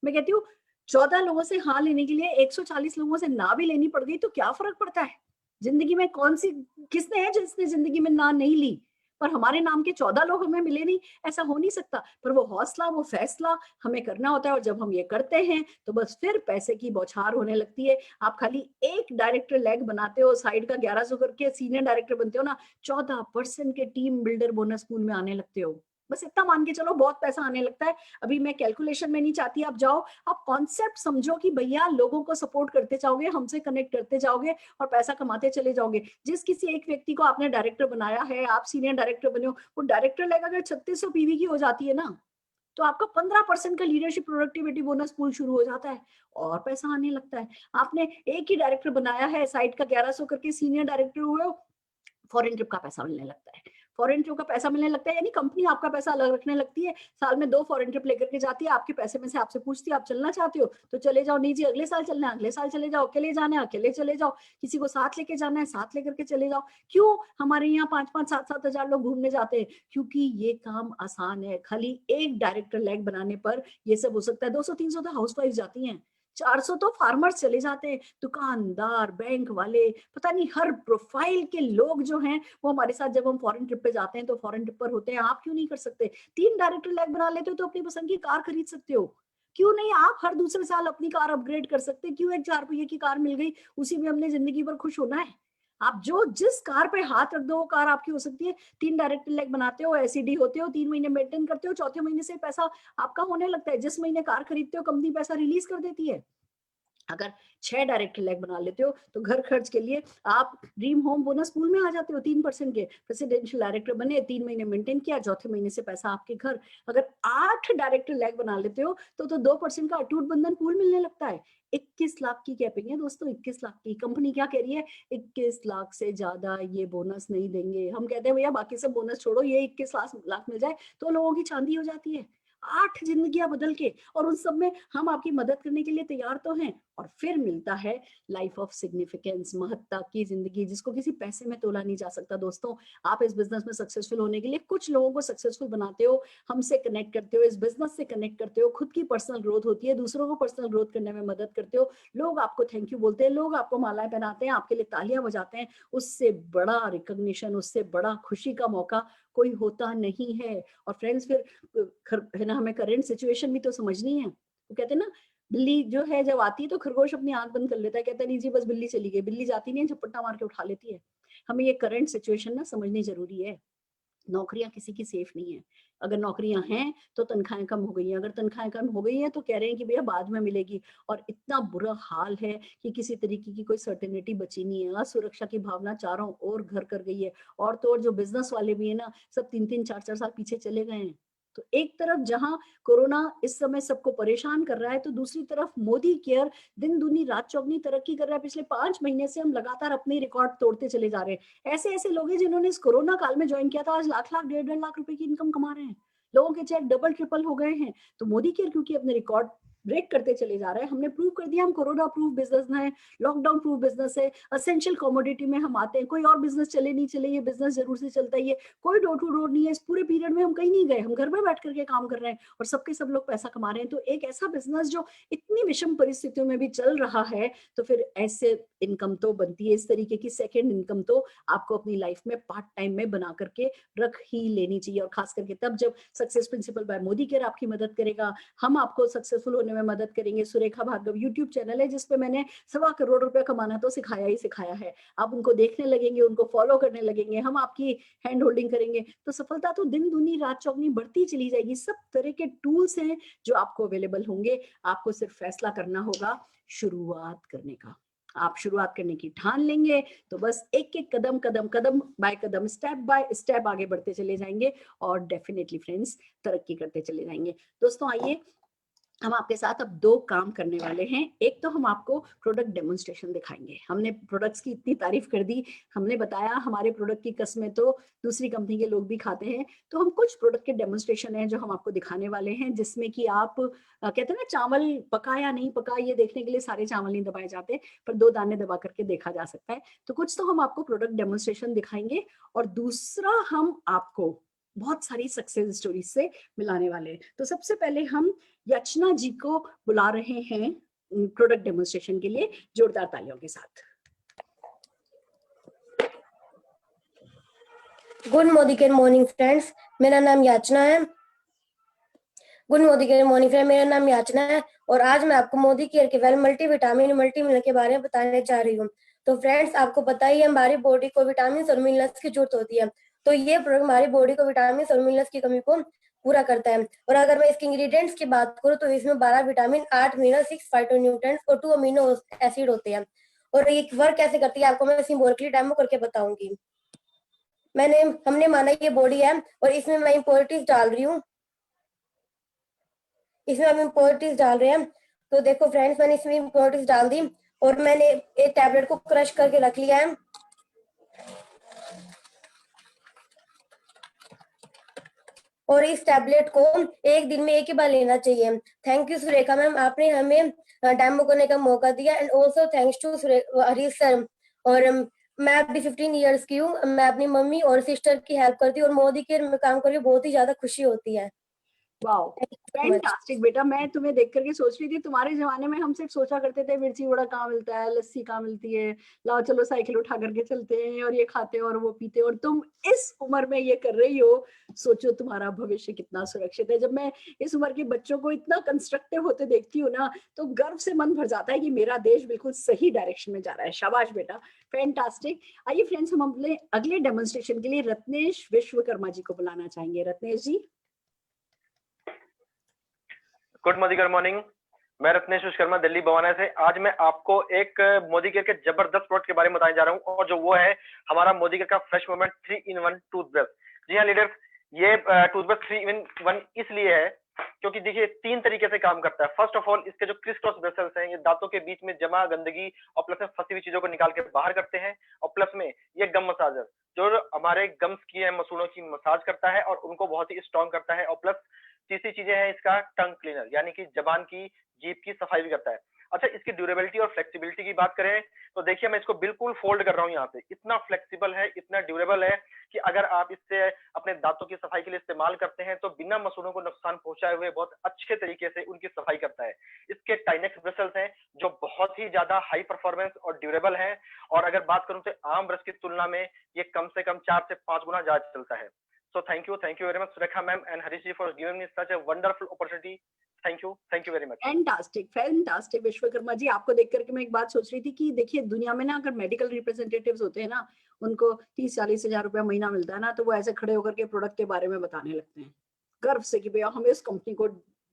मैं कहती हूँ 14 लोगों से हाँ लेने के लिए 140 लोगों से ना भी लेनी पड़ गई तो क्या फर्क पड़ता है? जिंदगी में कौन सी, किसने है जिसने जिंदगी में ना नहीं ली? पर हमारे नाम के 14 लोग हमें मिले नहीं, ऐसा हो नहीं सकता। पर वो हौसला, वो फैसला हमें करना होता है, और जब हम ये करते हैं तो बस फिर पैसे की बौछार होने लगती है। आप खाली एक डायरेक्टर लेग बनाते हो, साइड का 1100 करके सीनियर डायरेक्टर बनते हो ना, 14% के टीम बिल्डर बोनस पूल में आने लगते हो। बस इतना मान के चलो, बहुत पैसा आने लगता है। अभी मैं कैलकुलेशन में नहीं चाहती आप जाओ, आप कॉन्सेप्ट समझो कि भैया लोगों को सपोर्ट करते जाओगे, हमसे कनेक्ट करते जाओगे और पैसा कमाते चले जाओगे। जिस किसी एक व्यक्ति को आपने डायरेक्टर बनाया है, आप सीनियर डायरेक्टर बने हो, वो डायरेक्टर लेगा अगर 3600 पीवी की हो जाती है ना, तो आपका 15% का लीडरशिप प्रोडक्टिविटी बोनस पूल शुरू हो जाता है और पैसा आने लगता है। आपने एक ही डायरेक्टर बनाया है, साइड का 1100 करके सीनियर डायरेक्टर हुए हो, फॉरेन ट्रिप का पैसा मिलने लगता है। फॉरेन ट्रिप का पैसा मिलने लगता है यानी कंपनी आपका पैसा अलग रखने लगती है। साल में 2 फॉरेन ट्रिप लेकर के जाती है, आपके पैसे में से आपसे पूछती है आप चलना चाहते हो तो चले जाओ, नहीं जी अगले साल चलना है अगले साल चले जाओ, अकेले जाना है अकेले चले जाओ, किसी को साथ लेके जाना है साथ लेकर के चले जाओ। क्यों हमारे यहाँ 5-5 7-7 हजार लोग घूमने जाते हैं? क्योंकि ये काम आसान है। खाली एक डायरेक्टर लेग बनाने पर ये सब हो सकता है। 200-300 तो हाउस वाइफ जाती हैं, 400 तो फार्मर्स चले जाते हैं, दुकानदार, बैंक वाले, पता नहीं हर प्रोफाइल के लोग जो हैं वो हमारे साथ जब हम फॉरेन ट्रिप पे जाते हैं तो फॉरेन ट्रिप पर होते हैं। आप क्यों नहीं कर सकते? 3 डायरेक्टर लैग बना लेते हो तो अपनी पसंद की कार खरीद सकते हो। क्यों नहीं आप हर दूसरे साल अपनी कार अपग्रेड कर सकते? क्यों एक 4 पहिए की कार मिल गई उसी में हमने जिंदगी भर खुश होना है? आप जो जिस कार पे हाथ रख दो वो कार आपकी हो सकती है। 3 डायरेक्टर लेग बनाते हो, एसईडी होते हो, 3 महीने मेंटेन करते हो, चौथे महीने से पैसा आपका होने लगता है। जिस महीने कार खरीदते हो कंपनी पैसा रिलीज कर देती है। अगर 6 डायरेक्टर लेग बना लेते हो तो घर खर्च के लिए आप ड्रीम होम बोनस पूल में आ जाते हो। 3% के प्रेसिडेंशियल डायरेक्टर बने, 3 महीने मेंटेन किया, चौथे महीने से पैसा आपके घर। अगर 8 डायरेक्टर लेग बना लेते हो तो 2% का अटूट बंधन पूल मिलने लगता है। 21 लाख की कैपिंग है दोस्तों, 21 लाख की। कंपनी क्या कह रही है? 21 लाख से ज्यादा ये बोनस नहीं देंगे। हम कहते हैं भैया बाकी सब बोनस छोड़ो, ये 21 लाख मिल जाए तो लोगों की चांदी हो जाती है। 8 जिंदगियां बदल के, और उन सब में हम आपकी मदद करने के लिए तैयार तो हैं। और फिर मिलता है लाइफ ऑफ सिग्निफिकेंस, महत्ता की जिंदगी, जिसको किसी पैसे में तोला नहीं जा सकता। दोस्तों, आप इस बिजनेस में सक्सेसफुल होने के लिए कुछ लोगों को सक्सेसफुल बनाते हो, हमसे कनेक्ट करते हो, इस बिजनेस से कनेक्ट करते हो, खुद की पर्सनल ग्रोथ होती है, दूसरों को पर्सनल ग्रोथ करने में मदद करते हो, लोग आपको थैंक यू बोलते हैं, लोग आपको मालाएं पहनाते हैं, आपके लिए तालियां बजाते हैं। उससे बड़ा रिकॉग्निशन, उससे बड़ा खुशी का मौका कोई होता नहीं है। और फ्रेंड्स, फिर है ना, हमें करंट सिचुएशन भी तो समझनी है। वो कहते हैं ना, बिल्ली जो है जब आती है तो खरगोश अपनी आंख बंद कर लेता है, कहता है नहीं जी बस बिल्ली चली गई। बिल्ली जाती नहीं है, झपट्टा मार के उठा लेती है। हमें ये करंट सिचुएशन ना समझनी जरूरी है। नौकरियां किसी की सेफ नहीं है। अगर नौकरियां हैं तो तनख्वाहें कम हो गई हैं, अगर तनख्वाहें कम हो गई हैं तो कह रहे हैं कि भैया बाद में मिलेगी। और इतना बुरा हाल है कि किसी तरीके की कोई सर्टेनिटी बची नहीं है। असुरक्षा की भावना चारों ओर घर कर गई है। और तो और जो बिजनेस वाले भी है ना, सब 3-3 4-4 साल पीछे चले गए हैं। तो एक तरफ जहां कोरोना इस समय सबको परेशान कर रहा है, तो दूसरी तरफ मोदी केयर दिन दूनी रात चौगनी तरक्की कर रहा है। पिछले 5 महीने से हम लगातार अपने रिकॉर्ड तोड़ते चले जा रहे हैं। ऐसे ऐसे लोग हैं जिन्होंने इस कोरोना काल में ज्वाइन किया था, आज लाख लाख 1.5 लाख रुपए की इनकम कमा रहे हैं। लोगों के चेक डबल ट्रिपल हो गए हैं। तो मोदी केयर क्योंकि अपने रिकॉर्ड ब्रेक करते चले जा रहे हैं, हमने प्रूव कर दिया हम कोरोना प्रूफ बिजनेस है, लॉकडाउन प्रूफ बिजनेस है, असेंशियल कमोडिटी में हम आते हैं। कोई और बिजनेस चले नहीं चले, ये बिजनेस जरूर से चलता ही है। कोई डोर टू डोर नहीं है, इस पूरे पीरियड में हम कहीं नहीं गए, हम घर में बैठ करके काम कर रहे हैं और सबके सब लोग पैसा कमा रहे हैं। तो एक ऐसा बिजनेस जो इतनी विषम परिस्थितियों में भी चल रहा है, तो फिर ऐसे इनकम तो बनती है। इस तरीके की सेकेंड इनकम तो आपको अपनी लाइफ में पार्ट टाइम में बना करके रख ही लेनी चाहिए, और खास करके तब जब success principal bye Modi care आपकी मदद करेगा, हम आपको सक्सेसफुल होने में मदद करेंगे। सुरेखा भार्गव यूट्यूब चैनल है जिसपे मैंने 1.25 करोड़ रुपए कमाना तो सिखाया ही सिखाया है। आप उनको देखने लगेंगे, उनको फॉलो करने लगेंगे, हम आपकी हैंड होल्डिंग करेंगे, तो सफलता तो दिन दूनी रात चौगनी बढ़ती चली जाएगी। सब तरह के टूल्स हैं जो आपको अवेलेबल होंगे। आपको सिर्फ फैसला करना होगा शुरुआत करने का। आप शुरुआत करने की ठान लेंगे तो बस एक एक कदम कदम कदम बाय कदम, स्टेप बाय स्टेप आगे बढ़ते चले जाएंगे और डेफिनेटली फ्रेंड्स तरक्की करते चले जाएंगे। दोस्तों आइए, हम आपके साथ अब 2 काम करने वाले हैं। एक तो हम आपको प्रोडक्ट डेमोन्स्ट्रेशन दिखाएंगे। हमने प्रोडक्ट्स की इतनी तारीफ कर दी, हमने बताया हमारे प्रोडक्ट की कस्में तो दूसरी कंपनी के लोग भी खाते हैं, तो हम कुछ प्रोडक्ट के डेमोन्स्ट्रेशन है जो हम आपको दिखाने वाले हैं, जिसमें कि आप कहते हैं ना, चावल पका या नहीं पका ये देखने के लिए सारे चावल नहीं दबाए जाते, पर 2 दाने दबा करके देखा जा सकता है। तो कुछ तो हम आपको प्रोडक्ट डेमोन्स्ट्रेशन दिखाएंगे, और दूसरा हम आपको बहुत सारी सक्सेस स्टोरी से मिलाने वाले हैं। तो सबसे पहले हम याचना जी को बुला रहे हैं प्रोडक्ट डेमोन्स्ट्रेशन के लिए, जोरदार तालियों के साथ। Good Modicare morning friends, मेरा नाम याचना है। Good Modicare morning friend, मेरा नाम याचना है और आज मैं आपको मोदी केयर के वेल मल्टीविटामिन मल्टी मिनरल के बारे में बताने जा रही हूँ। तो फ्रेंड्स, आपको पता ही है हमारी बॉडी को विटामिन और मिनरल्स की जरूरत होती है, तो ये प्रोडक्ट हमारी बॉडी को विटामिन और मिनरल्स की कमी को पूरा करता है। और अगर मैं इसके इंग्रेडिएंट्स की बात करूँ तो इसमें 12 विटामिन, 8 मिनरल, 6 फाइटोन्यूट्रिएंट्स और 2 अमीनो एसिड होते हैं। और ये वर्क कैसे करती है आपको मैं सिंबॉलिकली डेमो करके बताऊंगी। हमने माना ये बॉडी है और इसमें मैं इम्प्योरिटीज डाल रही हूँ। इसमें हम इम्प्योरिटीज डाल रहे हैं। तो देखो फ्रेंड्स, मैंने इसमें इम्प्योरिटीज डाल दी और मैंने एक टैबलेट को क्रश करके रख लिया है। और इस टैबलेट को एक दिन में एक ही बार लेना चाहिए। थैंक यू सुरेखा मैम, आपने हमें डेमो करने का मौका दिया, and also thanks to Harish sir. और मैं अभी 15 इयर्स की हूँ। मैं अपनी मम्मी और सिस्टर की हेल्प करती हूँ और मोदी केयर में काम करके बहुत ही ज्यादा खुशी होती है। वाओ, फैंटास्टिक बेटा। मैं तुम्हें देख करके सोच रही थी, तुम्हारे जमाने में हम सिर्फ सोचा करते थे मिर्ची वड़ा कहाँ मिलता है, लस्सी कहाँ मिलती है, लाओ चलो साइकिल उठा करके चलते हैं और ये खाते हैं और वो पीते हैं, और तुम इस उम्र में ये कर रही हो। सोचो तुम्हारा भविष्य कितना सुरक्षित है। जब मैं इस उम्र के बच्चों को इतना कंस्ट्रक्टिव होते देखती हूँ ना, तो गर्व से मन भर जाता है कि मेरा देश बिल्कुल सही डायरेक्शन में जा रहा है। शाबाश बेटा, फैंटास्टिक। आइए फ्रेंड्स, हम अपने अगले डेमोन्स्ट्रेशन के लिए रत्नेश विश्वकर्मा जी को बुलाना चाहेंगे। रत्नेश जी। गुड मोदी केयर मॉर्निंग, मैं रत्नेश विश्वकर्मा दिल्ली बवाना से। आज मैं आपको एक मोदी केयर के जबरदस्त प्रोडक्ट के बारे में बताने जा रहा हूँ, और जो वो है हमारा मोदी केयर का फ्रेश मूवमेंट 3-in-1 टूथब्रश। जी हाँ लीडर्स, ये टूथब्रश 3-in-1 इसलिए है क्योंकि देखिए 3 तरीके से काम करता है। फर्स्ट ऑफ ऑल, इसके जो क्रिस क्रॉस ब्रशल्स हैं ये दांतों के बीच में जमा गंदगी और प्लस में फंसी हुई चीजों को निकाल के बाहर करते हैं, और प्लस में ये गम मसाजर जो हमारे गम्स की है मसूड़ों की मसाज करता है और उनको बहुत ही स्ट्रॉन्ग करता है, और प्लस तीसरी चीजें हैं इसका टंग क्लीनर, यानी कि जबान की जीभ की सफाई भी करता है। अच्छा, इसकी ड्यूरेबिलिटी और फ्लेक्सिबिलिटी की बात करें तो देखिए मैं इसको बिल्कुल फोल्ड कर रहा हूँ यहाँ पे। इतना फ्लेक्सिबल है, इतना ड्यूरेबल है कि अगर आप इससे अपने दांतों की सफाई के लिए इस्तेमाल करते हैं तो बिना मसूड़ों को नुकसान पहुंचाए हुए बहुत अच्छे तरीके से उनकी सफाई करता है। इसके टाइनेक्स ब्रशल्स हैं जो बहुत ही ज्यादा हाई परफॉर्मेंस और ड्यूरेबल है, और अगर बात करूं तो आम ब्रश की तुलना में ये कम से कम 4 से 5 गुना ज्यादा चलता है। So thank you very much Surekha ma'am and Harish ji for giving me such a wonderful opportunity. Thank you very much. Fantastic Vishwakarma ji, आपको देख करके मैं एक बात सोच रही थी कि देखिए दुनिया में ना अगर मेडिकल रिप्रेजेंटेटिव्स होते हैं ना, उनको 30-40 हजार रुपया महीना मिलता है ना, तो वो ऐसे खड़े होकर के प्रोडक्ट के बारे में बताने लगते हैं गर्व से कि भैया हम इस कंपनी को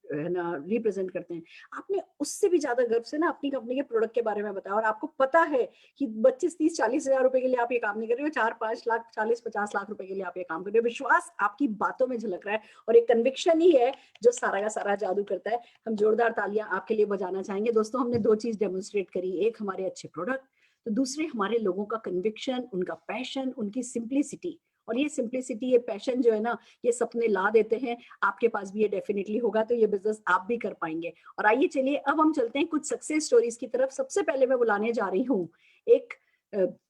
है ना रिप्रेजेंट करते हैं। आपने उससे भी ज्यादा गर्व से ना अपनी कंपनी के प्रोडक्ट के बारे में बताएं। और आपको पता है कि 25, 30, 40 हजार रुपए के लिए आप ये काम नहीं कर रहे हो, 4, 5 लाख, 40, 50 लाख रुपए के लिए आप ये काम कर रहे हो। विश्वास आपकी बातों में झलक रहा है और एक कन्विक्शन ही है जो सारा का सारा जादू करता है। हम जोरदार तालियां आपके लिए बजाना चाहेंगे। दोस्तों, हमने 2 चीज डेमोन्स्ट्रेट करी, एक हमारे अच्छे प्रोडक्ट, तो दूसरे हमारे लोगों का कन्विक्शन, उनका पैशन, उनकी सिंप्लिसिटी। और ये सिंप्लिसिटी, ये पैशन जो है ना, ये सपने ला देते हैं। आपके पास भी ये डेफिनेटली होगा, तो ये बिजनेस आप भी कर पाएंगे। और आइए चलिए अब हम चलते हैं कुछ सक्सेस स्टोरीज की तरफ। सबसे पहले मैं बुलाने जा रही हूँ एक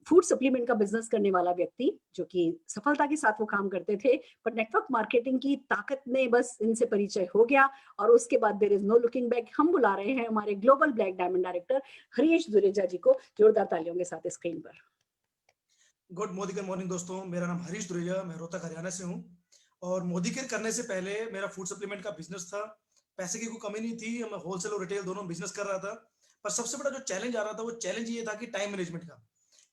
फूड सप्लीमेंट का बिजनेस करने वाला व्यक्ति, जो कि सफलता के साथ वो काम करते थे, पर नेटवर्क मार्केटिंग की ताकत ने बस इनसे परिचय हो गया और उसके बाद there is no looking back. हम बुला रहे हैं हमारे global black diamond director Harish Dureja ji को, जोरदार तालियों के साथ स्क्रीन पर। गुड मोदी केयर मॉर्निंग दोस्तों, मेरा नाम हरीश दुरेजा, मैं रोहतक हरियाणा से हूँ। और मोदी केयर करने से पहले मेरा फूड सप्लीमेंट का बिजनेस था। पैसे की कोई कमी नहीं थी, मैं होलसेल और रिटेल दोनों बिजनेस कर रहा था। पर सबसे बड़ा जो चैलेंज आ रहा था, वो चैलेंज ये था कि टाइम मैनेजमेंट का,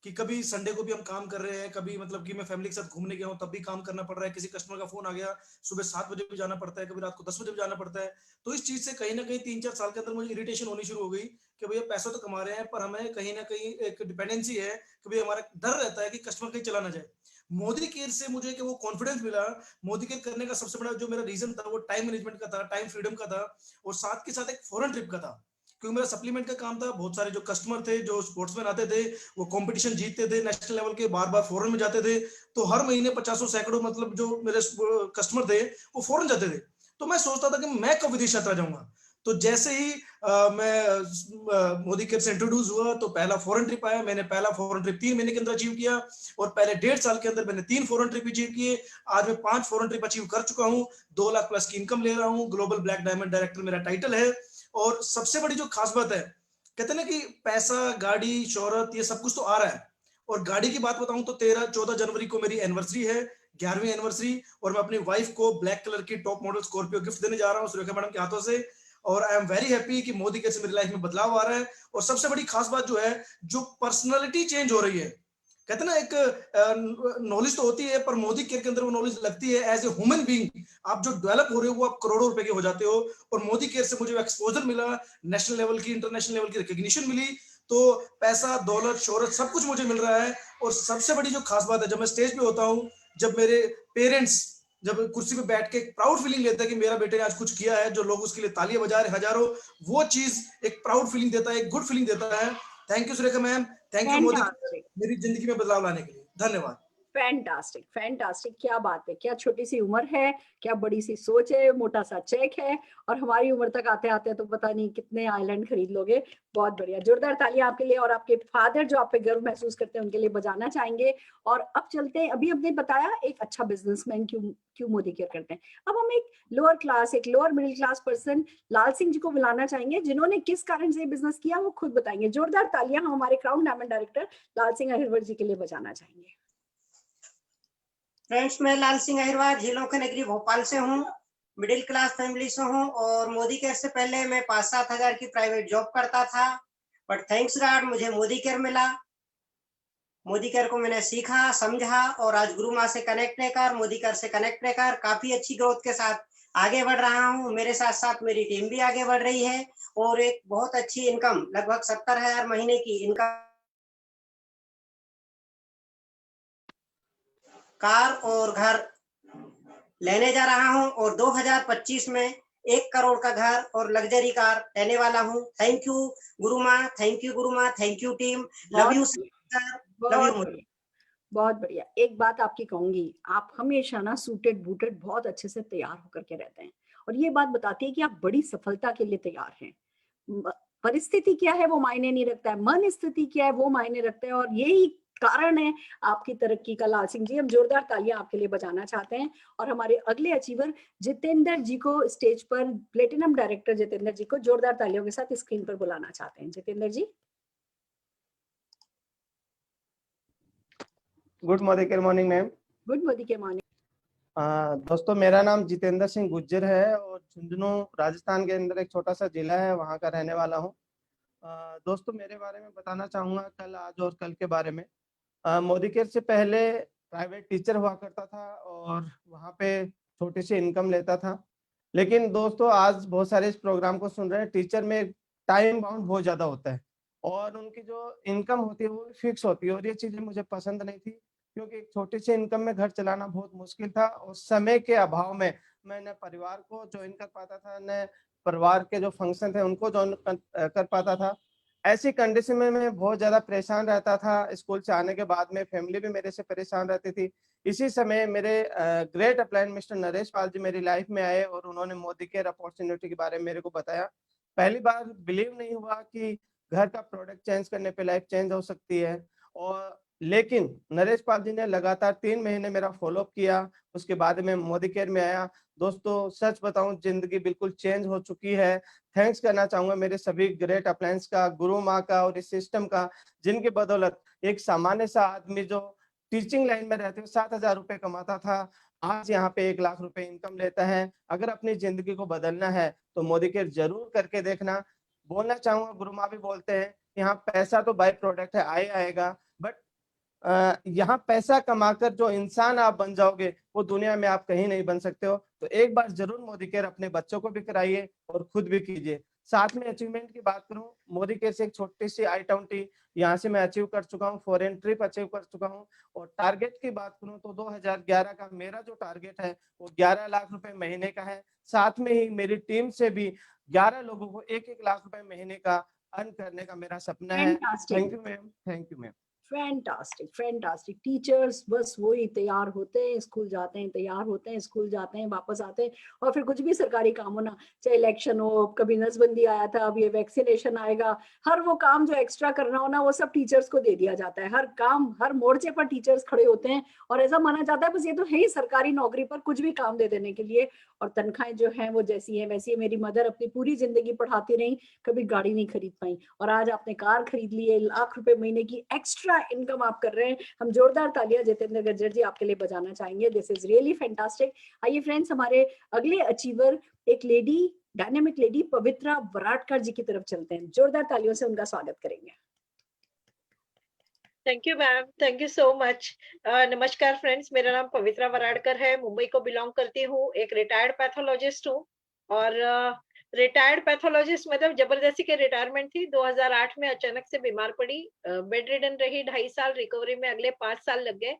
कि कभी संडे को भी हम काम कर रहे हैं, कभी मतलब कि मैं फैमिली के साथ घूमने गया हूँ तब भी काम करना पड़ रहा है, किसी कस्टमर का फोन आ गया सुबह 7 बजे भी जाना पड़ता है, कभी रात को 10 बजे भी जाना पड़ता है। तो इस चीज से कहीं ना कहीं 3-4 साल के अंदर मुझे इरिटेशन होनी शुरू हो गई कि भैया पैसा तो कमा रहे हैं, पर हमें कहीं ना कहीं एक डिपेंडेंसी है कि भैया हमारा डर रहता है कि कस्टमर कहीं चला ना जाए। मोदी केयर से मुझे कि वो कॉन्फिडेंस मिला। मोदी केयर करने का सबसे बड़ा जो मेरा रीजन था, वो टाइम मैनेजमेंट का था, टाइम फ्रीडम का था, और साथ के साथ एक फॉरेन ट्रिप का था। क्योंकि मेरा सप्लीमेंट का काम था, बहुत सारे जो कस्टमर थे, जो स्पोर्ट्समैन आते थे, वो कंपटीशन जीतते थे नेशनल लेवल के, बार बार फॉरेन में जाते थे। तो हर महीने 50 सैकड़ों मतलब जो मेरे कस्टमर थे वो फॉरेन जाते थे। तो मैं सोचता था कि मैं कब विदेश यात्रा जाऊंगा। तो जैसे ही मैं मोदी केयर से इंट्रोड्यूस हुआ, तो पहला फॉरेन ट्रिप आया। मैंने पहला फॉरेन ट्रिप 3 महीने के अंदर अचीव किया, और पहले 1.5 साल के अंदर मैंने 3 फॉरेन ट्रिप अचीव किए। आज मैं 5 फॉरेन ट्रिप अचीव कर चुका हूँ, 2 लाख प्लस की इनकम ले रहा हूँ, ग्लोबल ब्लैक डायमंड डायरेक्टर मेरा टाइटल है। और सबसे बड़ी जो खास बात है, कहते हैं ना कि पैसा, गाड़ी, शोहरत, ये सब कुछ तो आ रहा है। और गाड़ी की बात बताऊं तो 13-14 जनवरी को मेरी एनिवर्सरी है, 11वीं एनिवर्सरी, और मैं अपनी वाइफ को ब्लैक कलर की टॉप मॉडल स्कॉर्पियो गिफ्ट देने जा रहा हूं सुरेखा मैडम के हाथों से। और आई एम वेरी हैप्पी कि मोदी केयर से मेरी लाइफ में बदलाव आ रहा है। और सबसे बड़ी खास बात जो है, जो पर्सनालिटी चेंज हो रही है। कहते हैं ना, एक नॉलेज तो होती है, पर मोदी केयर के अंदर वो नॉलेज लगती है एज ए ह्यूमन बीइंग। आप जो डेवलप हो रहे हो, वो आप करोड़ों रुपए के हो जाते हो। और मोदी केयर से मुझे एक्सपोजर मिला, नेशनल लेवल की, इंटरनेशनल लेवल की रिकॉग्निशन मिली। तो पैसा, दौलत, शोहरत सब कुछ मुझे मिल रहा है। और सबसे बड़ी जो खास बात है, जब मैं स्टेज पे होता हूँ, जब मेरे पेरेंट्स जब कुर्सी पे बैठ के प्राउड फीलिंग लेता है कि मेरा बेटे ने आज कुछ किया है, जो लोग उसके लिए तालियां बजा रहे हजारों, वो चीज एक प्राउड फीलिंग देता है, एक गुड फीलिंग देता है। Thank you Surekha ma'am, thank you Modi, मेरी जिंदगी में बदलाव लाने के लिए धन्यवाद। फैंटास्टिक, फैंटास्टिक, क्या बात है, क्या छोटी सी उम्र है, क्या बड़ी सी सोच है, मोटा सा चेक है, और हमारी उम्र तक आते आते तो पता नहीं कितने आइलैंड खरीद लोगे। बहुत बढ़िया, जोरदार तालियां आपके लिए, और आपके फादर जो आप पे गर्व महसूस करते हैं उनके लिए बजाना चाहेंगे। और अब चलते हैं, अभी हमने बताया एक अच्छा बिजनेसमैन क्यों मोदी केयर करते हैं। अब हम एक लोअर क्लास, एक लोअर मिडिल क्लास पर्सन लाल सिंह जी को बुलाना चाहेंगे, जिन्होंने किस कारण से बिजनेस किया वो खुद बताएंगे। जोरदार तालियां हम हमारे क्राउन डायमंड डायरेक्टर लाल सिंह अहिरवर जी के लिए बजाना चाहेंगे। फ्रेंड्स, मैं लाल सिंह अहिरवार, झीलों के नगरी भोपाल से हूँ, मिडिल क्लास फैमिली से हूँ। और मोदी केयर से पहले मैं 5-7 हजार की प्राइवेट जॉब करता था, बट थैंक्स गॉड मुझे मोदी केयर मिला। मोदी केयर को मैंने सीखा, समझा, और आज गुरु माँ से कनेक्ट रहकर, मोदी केयर से कनेक्ट रहकर काफी अच्छी ग्रोथ के साथ आगे बढ़ रहा हूँ। मेरे साथ साथ मेरी टीम भी आगे बढ़ रही है, और एक बहुत अच्छी इनकम, लगभग 70,000 महीने की इनकम, कार और घर लेने जा रहा हूं। और 2025 में 1 करोड़ का घर और लग्जरी कार लेने वाला हूं। थैंक यू गुरु माँ, थैंक यू गुरु माँ, thank you team, love you sir, love you Modi. बहुत बढ़िया। एक बात आपकी कहूंगी, आप हमेशा ना सूटेड बूटेड बहुत अच्छे से तैयार होकर के रहते हैं, और ये बात बताती है कि आप बड़ी सफलता के लिए तैयार हैं। परिस्थिति क्या है वो मायने नहीं रखता है, मन स्थिति क्या है वो मायने रखता है, और यही कारण है आपकी तरक्की का। लाल सिंह जी, हम जोरदार तालियां आपके लिए बजाना चाहते हैं, और हमारे अगले अचीवर जितेंद्र जी को स्टेज पर, प्लेटिनम डायरेक्टर जितेंद्र जी को जोरदार तालियों के साथ स्क्रीन पर बुलाना चाहते हैं। Jitendra ji. Good Modicare morning ma'am. Good Modicare morning. दोस्तों, मेरा नाम जितेंद्र सिंह गुज्जर है, और झुंझुनू राजस्थान के अंदर एक छोटा सा जिला है, वहाँ का रहने वाला हूँ। दोस्तों, मेरे बारे में बताना चाहूँगा कल, आज और कल के बारे में। मोदी केयर से पहले प्राइवेट टीचर हुआ करता था, और वहाँ पे छोटी सी इनकम लेता था। लेकिन दोस्तों, आज बहुत सारे इस प्रोग्राम को सुन रहे हैं, टीचर में टाइम बाउंड बहुत ज्यादा होता है और उनकी जो इनकम होती है वो फिक्स होती है और ये चीजें मुझे पसंद नहीं थी क्योंकि एक छोटी सी इनकम में घर चलाना बहुत मुश्किल था और समय के अभाव में मैं न परिवार को ज्वाइन कर पाता था न परिवार के जो फंक्शन थे उनको ज्वाइन कर पाता था। ऐसी कंडीशन में मैं बहुत ज्यादा परेशान रहता था। स्कूल से आने के बाद में फैमिली भी मेरे से परेशान रहती थी। इसी समय मेरे great upline mister Naresh Pal ji मेरी लाइफ में आए और उन्होंने मोदी केयर अपॉर्चुनिटी के बारे में मेरे को बताया। पहली बार बिलीव नहीं हुआ कि घर का प्रोडक्ट चेंज करने पे लाइफ चेंज हो सकती है और लेकिन नरेश पाल जी ने लगातार 3 महीने मेरा फॉलोअप किया। उसके बाद में मोदी केयर में आया। दोस्तों सच बताऊं जिंदगी बिल्कुल चेंज हो चुकी है। थैंक्स करना चाहूंगा मेरे सभी ग्रेट अप्लायंस का, गुरु माँ का और इस सिस्टम का जिनकी बदौलत एक सामान्य सा आदमी जो टीचिंग लाइन में रहते हुए 7,000 रुपए कमाता था आज यहाँ पे 1 लाख रुपए इनकम लेता है। अगर अपनी जिंदगी को बदलना है तो मोदी केयर जरूर करके देखना। बोलना चाहूंगा गुरु माँ भी बोलते हैं कि हाँ पैसा तो बाय प्रोडक्ट है आएगा बट यहाँ पैसा कमाकर जो इंसान आप बन जाओगे वो दुनिया में आप कहीं नहीं बन सकते हो। तो एक बार जरूर मोदी केयर अपने बच्चों को भी कराइए और खुद भी कीजिए। साथ में अचीवमेंट की बात करूं मोदी केयर से एक छोटी सी I-20 यहाँ से मैं अचीव कर चुका हूँ, फॉरेन ट्रिप अचीव कर चुका हूँ और टारगेट की बात करूं तो 2011 का मेरा जो टारगेट है वो 11 लाख रुपए महीने का है। साथ में ही मेरी टीम से भी 11 लोगों को 1-1 लाख रुपए महीने का अर्न करने का मेरा सपना है। Fantastic, thank you ma'am. Thank you ma'am. Fantastic, fantastic. Teachers बस वही तैयार होते हैं, स्कूल जाते हैं, तैयार होते हैं, स्कूल जाते हैं, वापस आते हैं और फिर कुछ भी सरकारी काम हो ना, चाहे इलेक्शन हो, कभी नसबंदी आया था, अब ये वैक्सीनेशन आएगा, हर वो काम जो एक्स्ट्रा करना हो ना वो सब टीचर्स को दे दिया जाता है। हर काम, हर मोर्चे पर टीचर्स खड़े होते हैं और ऐसा माना जाता है बस ये तो है ही सरकारी नौकरी पर कुछ भी काम दे देने के लिए और तनख्वाहें जो हैं वो जैसी है वैसी है। मेरी मदर अपनी पूरी जिंदगी पढ़ाती रही, कभी गाड़ी नहीं खरीद पाई और आज आपने कार खरीद ली है, लाख रुपए महीने की एक्स्ट्रा इनकम आप कर रहे हैं। हम जोरदार तालियां जितेंद्र गज्जर जी आपके लिए बजाना चाहेंगे। This is really fantastic. आइए फ्रेंड्स हमारे अगले अचीवर एक लेडी, डायनेमिक लेडी पवित्रा वराडकर जी की तरफ चलते हैं। जोरदार तालियों से उनका स्वागत करेंगे। Thank you ma'am, thank you so much. नमस्कार फ्रेंड्स, मेरा नाम पवित्रा वराडकर है, मुंबई को बिलोंग करती हूँ, एक रिटायर्ड पैथोलॉजिस्ट हूँ और रिटायर्ड पैथोलॉजिस्ट मतलब जबरदस्ती के रिटायरमेंट थी। 2008 में अचानक से बीमार पड़ी, बेड रिडन रही, 2.5 साल रिकवरी में अगले 5 साल लग गए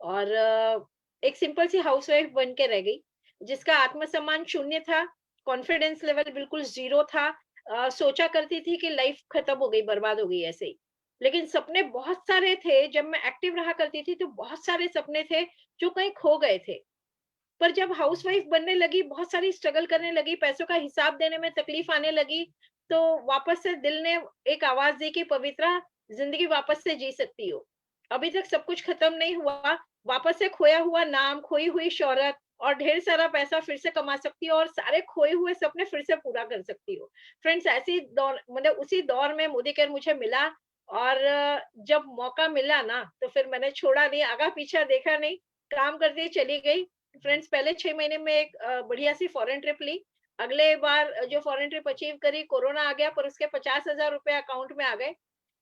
और एक सिंपल सी हाउसवाइफ बन के रह गई जिसका आत्मसम्मान शून्य था, कॉन्फिडेंस लेवल बिल्कुल जीरो था। सोचा करती थी कि लाइफ खत्म हो गई, बर्बाद हो गई ऐसे ही। लेकिन सपने बहुत सारे थे, जब मैं एक्टिव रहा करती थी तो बहुत सारे सपने थे जो कहीं खो गए थे। पर जब हाउसवाइफ बनने लगी, बहुत सारी स्ट्रगल करने लगी, पैसों का हिसाब देने में तकलीफ आने लगी, तो वापस से दिल ने एक आवाज दी कि पवित्रा जिंदगी वापस से जी सकती हो। अभी तक सब कुछ खत्म नहीं हुआ, वापस से खोया हुआ नाम, खोई हुई शोहरत और ढेर सारा पैसा फिर से कमा सकती हो और सारे खोए हुए सपने फिर से पूरा कर सकती हो। फ्रेंड्स ऐसी दौर मतलब उसी दौर में मोदी केयर मुझे मिला और जब मौका मिला ना तो फिर मैंने छोड़ा नहीं, आगा पीछा देखा नहीं, काम करती चली गई। फ्रेंड्स पहले 6 महीने में एक बढ़िया सी फॉरेन ट्रिप ली। अगले बार जो फॉरेन ट्रिप अचीव करी, कोरोना आ गया पर उसके 50,000 रुपए अकाउंट में आ गए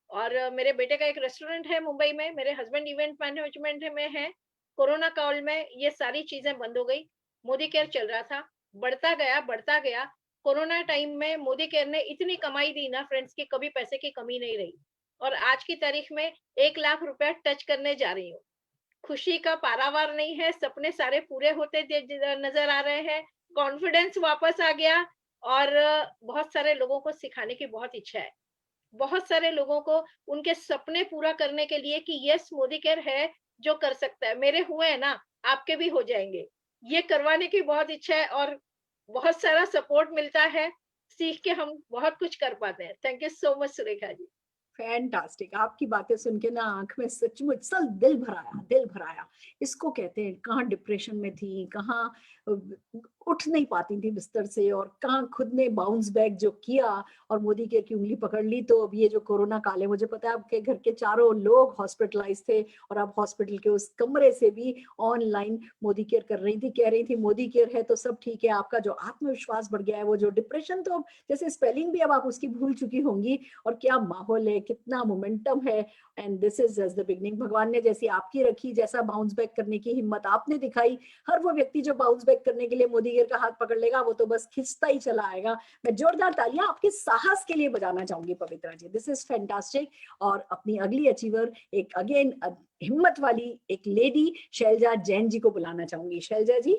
और मेरे बेटे का एक रेस्टोरेंट है मुंबई में, मेरे हस्बैंड इवेंट मैनेजमेंट में है। कोरोना काल में ये सारी चीजें बंद हो गई, मोदी केयर चल रहा था, बढ़ता गया। कोरोना टाइम में मोदी केयर ने इतनी कमाई दी ना फ्रेंड्स की कभी पैसे की कमी नहीं रही और आज की तारीख में 1 लाख रुपया टच करने जा रही हूँ। खुशी का पारावार नहीं है, सपने सारे पूरे होते नजर आ रहे हैं, कॉन्फिडेंस वापस आ गया और बहुत सारे लोगों को सिखाने की बहुत इच्छा है। बहुत सारे लोगों को उनके सपने पूरा करने के लिए कि यस मोदी केयर है जो कर सकता है, मेरे हुए हैं ना, आपके भी हो जाएंगे, ये करवाने की बहुत इच्छा है और बहुत सारा सपोर्ट मिलता है, सीख के हम बहुत कुछ कर पाते हैं। Thank you so much Surekha ji. Fantastic. आपकी बातें सुन के ना आंख में सचमुच सल दिल भर आया। इसको कहते हैं कहाँ डिप्रेशन में थी, कहाँ उठ नहीं पाती थी बिस्तर से और कहाँ खुद ने बाउंस बैक जो किया और मोदी केयर की उंगली पकड़ ली। तो अब ये जो कोरोना काल है, मुझे पता है आपके घर के चारों लोग हॉस्पिटलाइज थे और आप हॉस्पिटल के उस कमरे से भी ऑनलाइन मोदी केयर कर रही थी, कह रही थी मोदी केयर है तो सब ठीक है। आपका जो आत्मविश्वास बढ़ गया है, वो जो डिप्रेशन, तो जैसे स्पेलिंग भी अब आप उसकी भूल चुकी होंगी और क्या माहौल है, कितना मोमेंटम है। And this is just the beginning. भगवान ने जैसी आपकी रखी, जैसा बाउंस बैक करने की हिम्मत आपने दिखाई, हर वो व्यक्ति जो बाउंस बैक करने के लिए मोदी मोदी केयर का हाथ पकड़ लेगा वो तो बस खिंचता ही चला आएगा। मैं जोरदार तालियां आपके साहस के लिए बजाना चाहूंगी पवित्रा जी, दिस इज फैंटास्टिक। और अपनी अगली अचीवर एक अगेन हिम्मत वाली एक लेडी शैलजा जैन जी को बुलाना चाहूंगी। Shailja ji.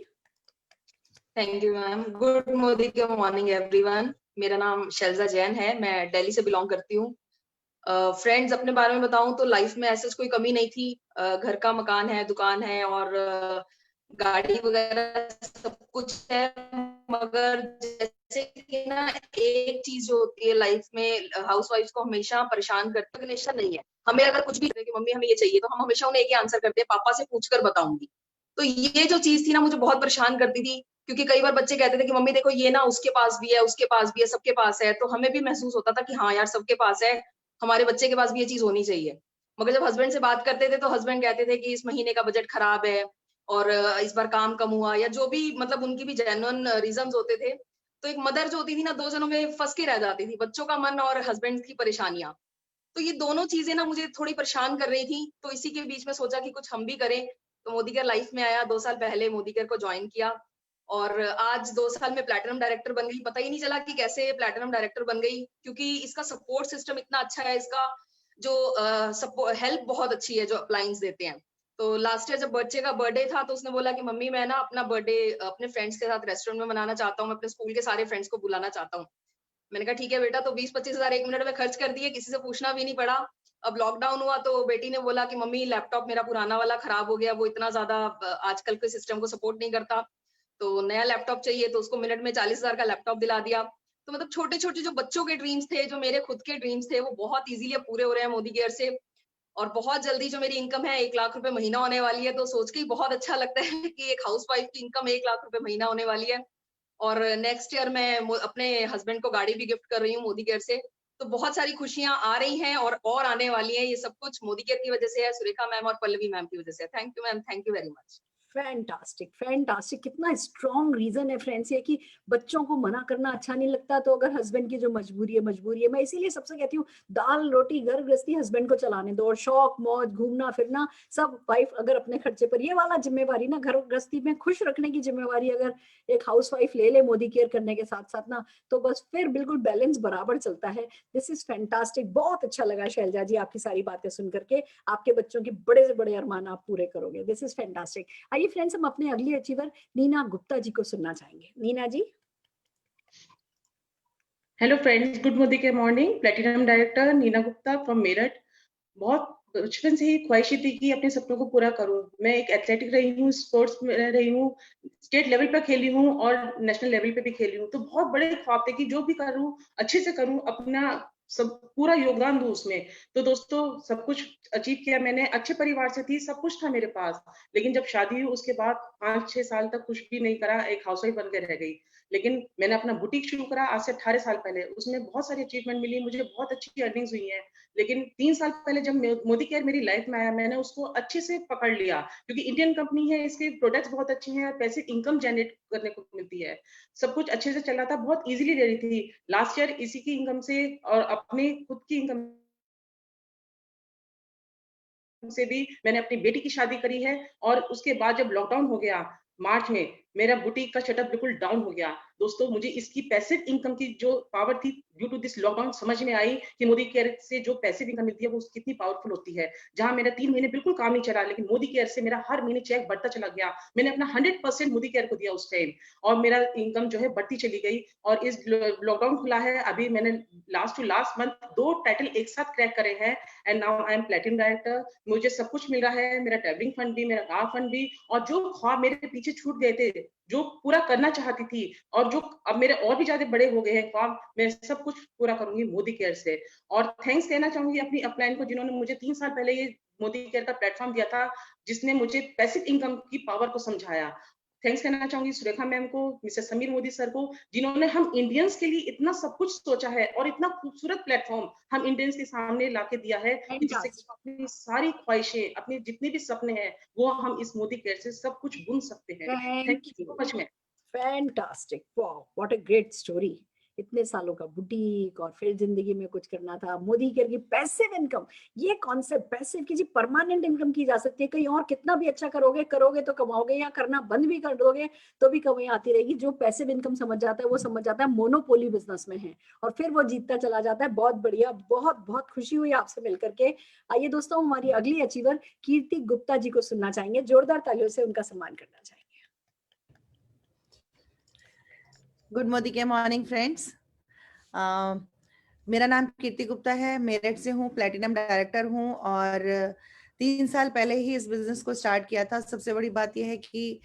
Thank you ma'am. Good Modi के मॉर्निंग एवरीवन। मेरा नाम शैलजा जैन है, मैं दिल्ली से बिलोंग करती हूँ। फ्रेंड्स, अपने बारे में बताऊं तो लाइफ में ऐसा कोई कमी नहीं थी। घर का मकान है, दुकान है और गाड़ी वगैरह सब कुछ है, मगर जैसे कि ना एक चीज जो होती है लाइफ में हाउसवाइफ को हमेशा परेशान करती है, रिलेशन नहीं है। हमें अगर कुछ भी कि मम्मी हमें ये चाहिए तो हम हमेशा उन्हें एक ही आंसर करते हैं, पापा से पूछकर बताऊंगी। तो ये जो चीज थी ना मुझे बहुत परेशान करती थी, क्योंकि कई बार बच्चे कहते थे कि मम्मी देखो ये ना उसके पास भी है, उसके पास भी है, सबके पास है। तो हमें भी महसूस होता था कि हाँ यार सबके पास है, हमारे बच्चे के पास भी ये चीज होनी चाहिए। मगर जब हस्बैंड से बात करते थे तो हस्बैंड कहते थे कि इस महीने का बजट खराब है और इस बार काम कम हुआ, या जो भी मतलब उनकी भी जेन्युइन रीजंस होते थे। तो एक मदर जो होती थी ना, दो जनों में फंस के रह जाती थी, बच्चों का मन और हस्बैंड की परेशानियां। तो ये दोनों चीजें ना मुझे थोड़ी परेशान कर रही थी। तो इसी के बीच में सोचा कि कुछ हम भी करें। तो मोदी केयर लाइफ में आया, 2 साल पहले मोदी केयर को ज्वाइन किया और आज 2 साल में प्लैटिनम डायरेक्टर बन गई। पता ही नहीं चला कि कैसे प्लैटिनम डायरेक्टर बन गई, क्योंकि इसका सपोर्ट सिस्टम इतना अच्छा है, इसका जो हेल्प बहुत अच्छी है जो अप्लायंस देते हैं। तो लास्ट ईयर जब बच्चे का बर्थडे था तो उसने बोला कि मम्मी मैं ना अपना बर्थडे अपने फ्रेंड्स के साथ रेस्टोरेंट में मनाना चाहता हूँ, मैं अपने स्कूल के सारे फ्रेंड्स को बुलाना चाहता हूँ। मैंने कहा ठीक है बेटा। तो 20-25 हजार 1 मिनट में खर्च कर दिए, किसी से पूछना भी नहीं पड़ा। अब लॉकडाउन हुआ तो बेटी ने बोला कि मम्मी लैपटॉप मेरा पुराना वाला खराब हो गया, वो इतना ज्यादा आजकल के सिस्टम को सपोर्ट नहीं करता, तो नया लैपटॉप चाहिए। तो उसको मिनट में 40 हजार का लैपटॉप दिला दिया। तो मतलब छोटे छोटे जो बच्चों के ड्रीम्स थे, जो मेरे खुद के ड्रीम्स थे, वो बहुत इजीली पूरे हो रहे हैं मोदी केयर से। और बहुत जल्दी जो मेरी इनकम है 1 लाख रुपए महीना होने वाली है। तो सोच के ही बहुत अच्छा लगता है कि एक हाउसवाइफ की इनकम 1 लाख रुपए महीना होने वाली है। और नेक्स्ट ईयर मैं अपने हस्बैंड को गाड़ी भी गिफ्ट कर रही हूँ मोदी केयर से। तो बहुत सारी खुशियां आ रही हैं और आने वाली हैं। ये सब कुछ मोदी केयर की वजह से है, सुरेखा मैम और पल्लवी मैम की वजह से। Thank you ma'am, thank you very much. Fantastic fantastic. कितना स्ट्रॉन्ग रीजन है फ्रेंड्स ये कि बच्चों को मना करना अच्छा नहीं लगता। तो अगर हस्बैंड की जो मजबूरी है, मैं इसीलिए सबसे कहती हूँ दाल रोटी घर गृहस्थी हस्बैंड को चलाने दो, और शौक मौज घूमना फिरना सब वाइफ अगर अपने खर्चे पर, ये वाला जिम्मेवारी ना घर गृहस्थी में खुश रखने की जिम्मेवारी अगर एक हाउस वाइफ ले ले मोदी केयर करने के साथ साथ ना, तो बस फिर बिल्कुल बैलेंस बराबर चलता है। This is fantastic. बहुत अच्छा लगा शैलजा जी आपकी सारी बातें सुन करके। आपके बच्चों के बड़े से बड़े अरमान आप पूरे करोगे। This is fantastic. आइए फ्रेंड्स, हम अपने अगली अचीवर नीना गुप्ता जी को सुनना चाहेंगे। Neena ji. Hello friends, good Modi के morning. Platinum director Neena Gupta from Meerut. बहुत बचपन से ही ख्वाहिश थी कि अपने सपनों को पूरा करूं। मैं एक एथलेटिक रही हूँ, स्पोर्ट्स में रही हूँ, स्टेट लेवल पर खेली हूँ और नेशनल लेवल पे भी खेली हूँ। तो बहुत बड़े ख्वाब थे कि जो भी करूँ अच्छे से करूँ, अपना सब पूरा योगदान दूं उसमें। तो दोस्तों सब कुछ अचीव किया मैंने। अच्छे परिवार से थी, सब कुछ था मेरे पास, लेकिन जब शादी हुई उसके बाद 5-6 साल तक कुछ भी नहीं करा, एक हाउसवाइफ बन के रह गई। लेकिन मैंने अपना बुटीक शुरू करा आज से 18 साल पहले। उसमें बहुत सारी अचीवमेंट मिली, मुझे बहुत अच्छी अर्निंग्स हुई हैं। लेकिन 3 साल पहले जब मोदी केयर मेरी लाइफ में आया, मैंने उसको अच्छे से पकड़ लिया, क्योंकि इंडियन कंपनी है, इसके प्रोडक्ट्स बहुत अच्छे हैं, पैसे इनकम जनरेट करने को मिलती है, सब कुछ अच्छे से चल रहा था, बहुत इजीली ले रही थी। लास्ट ईयर इसी की इनकम से और अपनी खुद की इनकम से भी मैंने अपनी बेटी की शादी करी है। और उसके बाद जब लॉकडाउन हो गया मार्च में, मेरा बुटीक का शटअप बिल्कुल डाउन हो गया। दोस्तों मुझे इसकी पैसिव इनकम की जो पावर थी ड्यू टू दिस लॉकडाउन समझ में आई कि मोदी केयर से जो पैसिव इनकम मिलती है वो कितनी पावरफुल होती है। जहां मेरा 3 महीने बिल्कुल काम नहीं चला, लेकिन मोदी केयर से मेरा हर महीने चेक बढ़ता चला गया। मैंने अपना 100% मोदी केयर को दिया उस टाइम, और मेरा इनकम जो है बढ़ती चली गई। और इस लॉकडाउन खुला है, अभी मैंने last to last month 2 title एक साथ क्रैक करे हैं, and now I am platinum director. मुझे सब कुछ मिल रहा है, मेरा ट्रैवलिंग फंड भी, मेरा कार फंड भी, और जो ख्वाब मेरे पीछे छूट गए थे, जो पूरा करना चाहती थी, और जो अब मेरे और भी ज्यादा बड़े हो गए हैं ख्वाब, मैं सब कुछ पूरा करूंगी मोदी केयर से। और थैंक्स कहना चाहूंगी अपनी अपलाइन को, जिन्होंने मुझे 3 साल पहले ये मोदी केयर का प्लेटफॉर्म दिया था, जिसने मुझे पैसिव इनकम की पावर को समझाया। थैंक्स कहना चाहूंगी सुरेखा मैम को, मिस्टर समीर मोदी सर को, जिन्होंने हम इंडियंस के लिए इतना सब कुछ सोचा है और इतना खूबसूरत प्लेटफॉर्म हम इंडियंस के सामने लाके दिया है, जिससे अपनी सारी ख्वाहिशें, अपने जितने भी सपने हैं, वो हम इस मोदी केयर से सब कुछ बुन सकते हैं। Thank you so much ma'am. Fantastic. Wow, what a great story. इतने सालों का बुटीक और फिर जिंदगी में कुछ करना था। मोदी केयर की पैसिव इनकम, ये कॉन्सेप्ट पैसिव की जी परमानेंट इनकम की जा सकती है। कहीं और कितना भी अच्छा करोगे तो कमाओगे, या करना बंद भी कर दोगे तो भी कमाई आती रहेगी। जो पैसिव इनकम समझ जाता है वो समझ जाता है मोनोपोली बिजनेस में है, और फिर वो जीतता चला जाता है। बहुत बढ़िया, बहुत बहुत खुशी हुई आपसे मिलकर के। आइए दोस्तों, हमारी अगली अचीवर कीर्ति गुप्ता जी को सुनना चाहेंगे। जोरदार तालियों से उनका सम्मान करना चाहेंगे। Good morning friends. मेरा नाम कीर्ति गुप्ता है, मेरठ से हूँ, प्लेटिनम डायरेक्टर हूँ और 3 साल पहले ही इस बिजनेस को स्टार्ट किया था। सबसे बड़ी बात यह है कि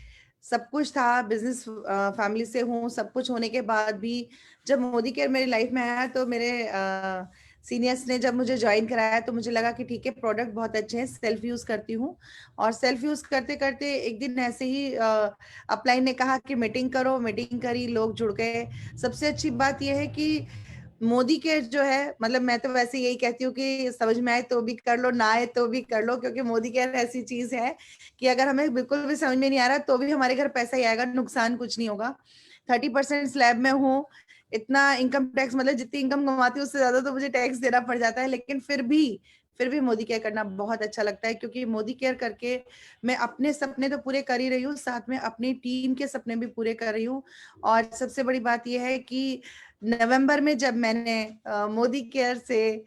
सब कुछ था, बिजनेस फैमिली से हूँ, सब कुछ होने के बाद भी जब मोदी केयर मेरी लाइफ में आया तो मेरे सीनियर्स ने जब मुझे ज्वाइन कराया तो मुझे लगा कि ठीक है, प्रोडक्ट बहुत अच्छे हैं, सेल्फ यूज करती हूँ। और सेल्फ यूज करते करते एक दिन ऐसे ही अपलाइन ने कहा कि मीटिंग करो, मीटिंग करी, लोग जुड़ गए। सबसे अच्छी बात यह है कि मोदी केयर जो है, मतलब मैं तो वैसे यही कहती हूँ कि समझ में आए तो भी कर लो, ना आए तो भी कर लो, क्योंकि मोदी केयर ऐसी चीज है कि अगर हमें बिल्कुल भी समझ में नहीं आ रहा तो भी हमारे घर पैसा ही आएगा, नुकसान कुछ नहीं होगा। 30% स्लैब में हूँ, इतना इनकम टैक्स, मतलब जितनी इनकम कमाती हूँ उससे ज्यादा तो मुझे टैक्स देना पड़ जाता है, लेकिन फिर भी मोदी केयर करना बहुत अच्छा लगता है, क्योंकि मोदी केयर करके मैं अपने सपने तो पूरे कर ही रही हूँ, साथ में अपनी टीम के सपने भी पूरे कर रही हूँ। और सबसे बड़ी बात यह है कि नवंबर में जब मैंने मोदी केयर से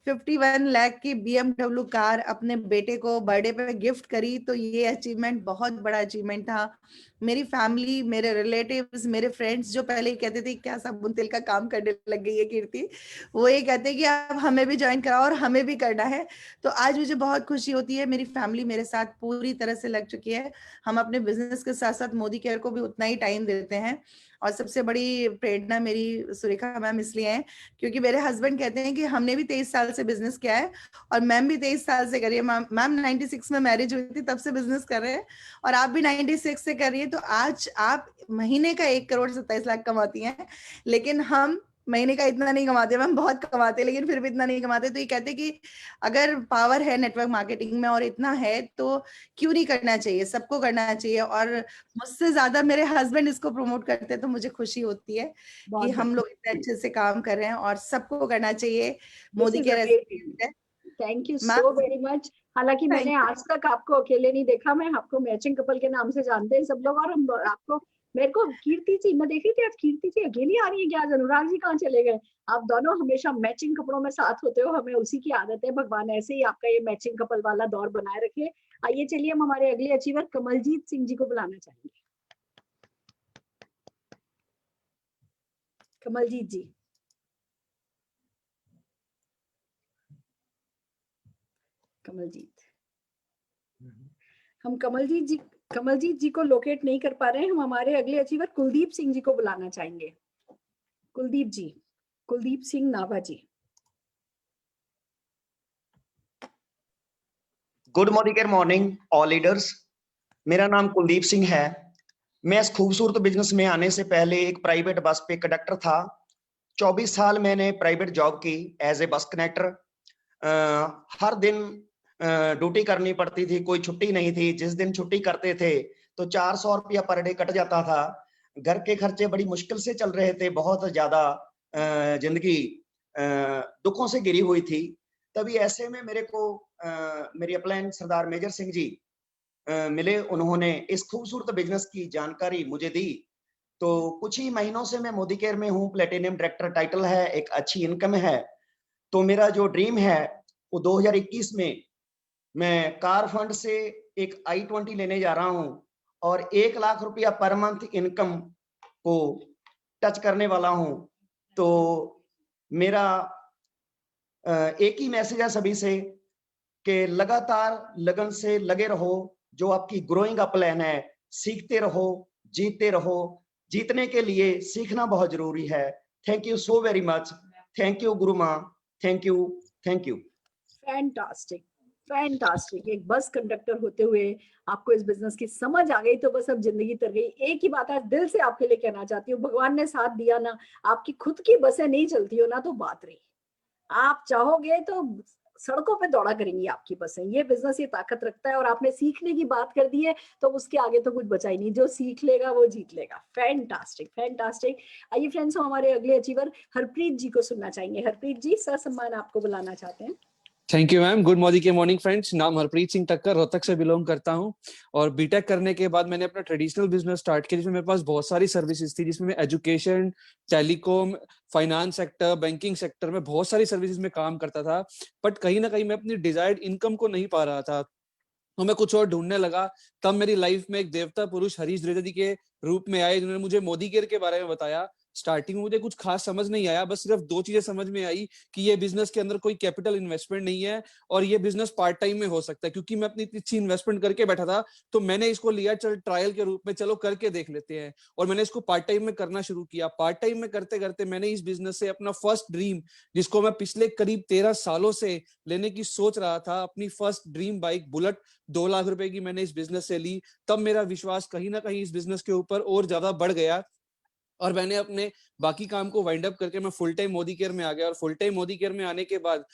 51 लाख की BMW कार अपने बेटे को बर्थडे पे गिफ्ट करी, तो ये अचीवमेंट बहुत बड़ा अचीवमेंट था। मेरी फैमिली, मेरे रिलेटिव्स, मेरे फ्रेंड्स जो पहले ही कहते थे क्या साबुन तेल का काम करने लग गई है कीर्ति, वो ये कहते हैं कि अब हमें भी ज्वाइन कराओ और हमें भी करना है। तो आज मुझे बहुत खुशी होती है, मेरी फैमिली मेरे साथ पूरी तरह से लग चुकी है। हम अपने बिजनेस के साथ साथ मोदी केयर को भी उतना ही टाइम देते हैं। और सबसे बड़ी प्रेरणा मेरी सुरेखा मैम इसलिए है क्योंकि मेरे हस्बैंड कहते हैं कि हमने भी 23 साल से बिजनेस किया है और मैम भी 23 साल से करी है। मैम 96 में मैरिज हुई थी, तब से बिजनेस कर रहे हैं, और आप भी 96 से कर रही है। तो आज आप महीने का 1,27,00,000 कमाती हैं, लेकिन हम महीने का इतना नहीं कमाते मैम, बहुत कमाते, लेकिन फिर भी इतना नहीं कमाते। तो ये कहते कि अगर पावर है नेटवर्क मार्केटिंग में और इतना है तो क्यों नहीं करना चाहिए, सबको करना चाहिए। और मुझसे ज्यादा मेरे हस्बैंड इसको प्रमोट करते हैं, तो मुझे खुशी होती है कि हम लोग इतने अच्छे से काम कर रहे हैं और सबको करना चाहिए। मोदी केयर है। Thank you so very much. हालांकि मैंने आज तक आपको अकेले नहीं देखा, मैं आपको मैचिंग कपल के नाम से जानते हैं सब लोग, और हम आपको, मेरे को कीर्ति जी, मैं देख रही थी आज कीर्ति जी अकेली आ रही है क्या, अनुराग जी कहाँ चले गए? आप दोनों हमेशा मैचिंग कपड़ों में साथ होते हो, हमें उसी की आदत है। भगवान ऐसे ही आपका ये मैचिंग कपल वाला दौर बनाए रखे। आइए चलिए हम हमारे अगले अचीवर कमलजीत सिंह जी को बुलाना चाहेंगे। कमलजीत जी, हम कमलजीत जी को लोकेट नहीं कर पा रहे हैं। हम हमारे अगले अचीवर कुलदीप सिंह जी को बुलाना चाहेंगे। Kuldeep Singh Nabha ji. Good morning all leaders. मेरा नाम कुलदीप सिंह है। मैं इस खूबसूरत बिजनेस में आने से पहले एक प्राइवेट बस पे कंडक्टर था। 24 साल मैंने प्राइवेट जॉब की एज ए बस कनेक्टर। हर दिन ड्यूटी करनी पड़ती थी, कोई छुट्टी नहीं थी। जिस दिन छुट्टी करते थे तो 400 रुपया पर डे कट जाता था। घर के खर्चे बड़ी मुश्किल से चल रहे थे, बहुत ज्यादा जिंदगी दुखों से घिरी हुई थी। तभी ऐसे में मेरे को मेरी अपलाइन सरदार मेजर सिंह जी मिले। उन्होंने इस खूबसूरत बिजनेस की जानकारी मुझे दी। तो कुछ ही महीनों से मैं मोदी केयर में हूँ, प्लेटिनम डायरेक्टर टाइटल है, एक अच्छी इनकम है। तो मेरा जो ड्रीम है वो 2021 में मैं कार फंड से एक i20 लेने जा रहा हूं और 1 लाख रुपया पर मंथ इनकम को टच करने वाला हूं। तो मेरा एक ही मैसेज है सभी से कि लगातार लगन से लगे रहो। जो आपकी ग्रोइंग अप प्लान है, सीखते रहो, जीतते रहो। जीतने के लिए सीखना बहुत जरूरी है। Thank you so very much. Thank you गुरु माँ। Thank you. फैंटास्टिक। एक बस कंडक्टर होते हुए आपको इस बिजनेस की समझ आ गई तो बस अब जिंदगी तर गई। एक ही बात है दिल से आपके लिए कहना चाहती हूँ, भगवान ने साथ दिया ना, आपकी खुद की बसें नहीं चलती हो ना तो बात रही। आप चाहोगे तो सड़कों पे दौड़ा करेंगी आपकी बसें। ये बिजनेस ये ताकत रखता है। और आपने सीखने की बात कर दी है तो उसके आगे तो कुछ बचा ही नहीं, जो सीख लेगा वो जीत लेगा। Fantastic fantastic. आइए फ्रेंड्स, हम हमारे अगले अचीवर हरप्रीत जी को सुनना चाहेंगे। हरप्रीत जी, ससम्मान आपको बुलाना चाहते हैं। Thank you ma'am. Good morning friends. नाम हरप्रीत सिंह टक्कर, रोहतक से बिलोंग करता हूं और बीटेक करने के बाद मैंने अपना ट्रेडिशनल बिजनेस स्टार्ट किया जिसमें मेरे पास बहुत सारी सर्विसेज थी, जिसमें मैं education, telecom, finance sector, banking sector में बहुत सारी सर्विसेज में काम करता था। बट कहीं ना कहीं मैं अपनी डिजायर्ड इनकम को नहीं पा रहा था, तो मैं कुछ और ढूंढने लगा। तब मेरी लाइफ में एक देवता पुरुष हरीश द्विवेदी जी के रूप में आए, जिन्होंने मुझे मोदी केयर के बारे में बताया। स्टार्टिंग में मुझे कुछ खास समझ नहीं आया, बस सिर्फ 2 चीजें समझ में आई कि ये बिजनेस के अंदर कोई कैपिटल इन्वेस्टमेंट नहीं है और ये बिजनेस पार्ट टाइम में हो सकता है। क्योंकि मैं अपनी इतनी अच्छी इन्वेस्टमेंट करके बैठा था, तो मैंने इसको लिया चल ट्रायल के रूप में, चलो करके देख लेते हैं। और मैंने इसको पार्ट टाइम में करना शुरू किया। पार्ट टाइम में करते करते मैंने इस बिजनेस से अपना फर्स्ट ड्रीम, जिसको मैं पिछले करीब 13 सालों से लेने की सोच रहा था, अपनी first dream bike bullet 2 lakh रुपए की मैंने इस बिजनेस से ली। तब मेरा विश्वास कहीं ना कहीं इस बिजनेस के ऊपर और ज्यादा बढ़ गया और मैंने अपने बाकी काम को वाइंड अप करके मैं फुल टाइम मोदी केयर में आ गया। और फुल टाइम मोदी केयर में आने के बाद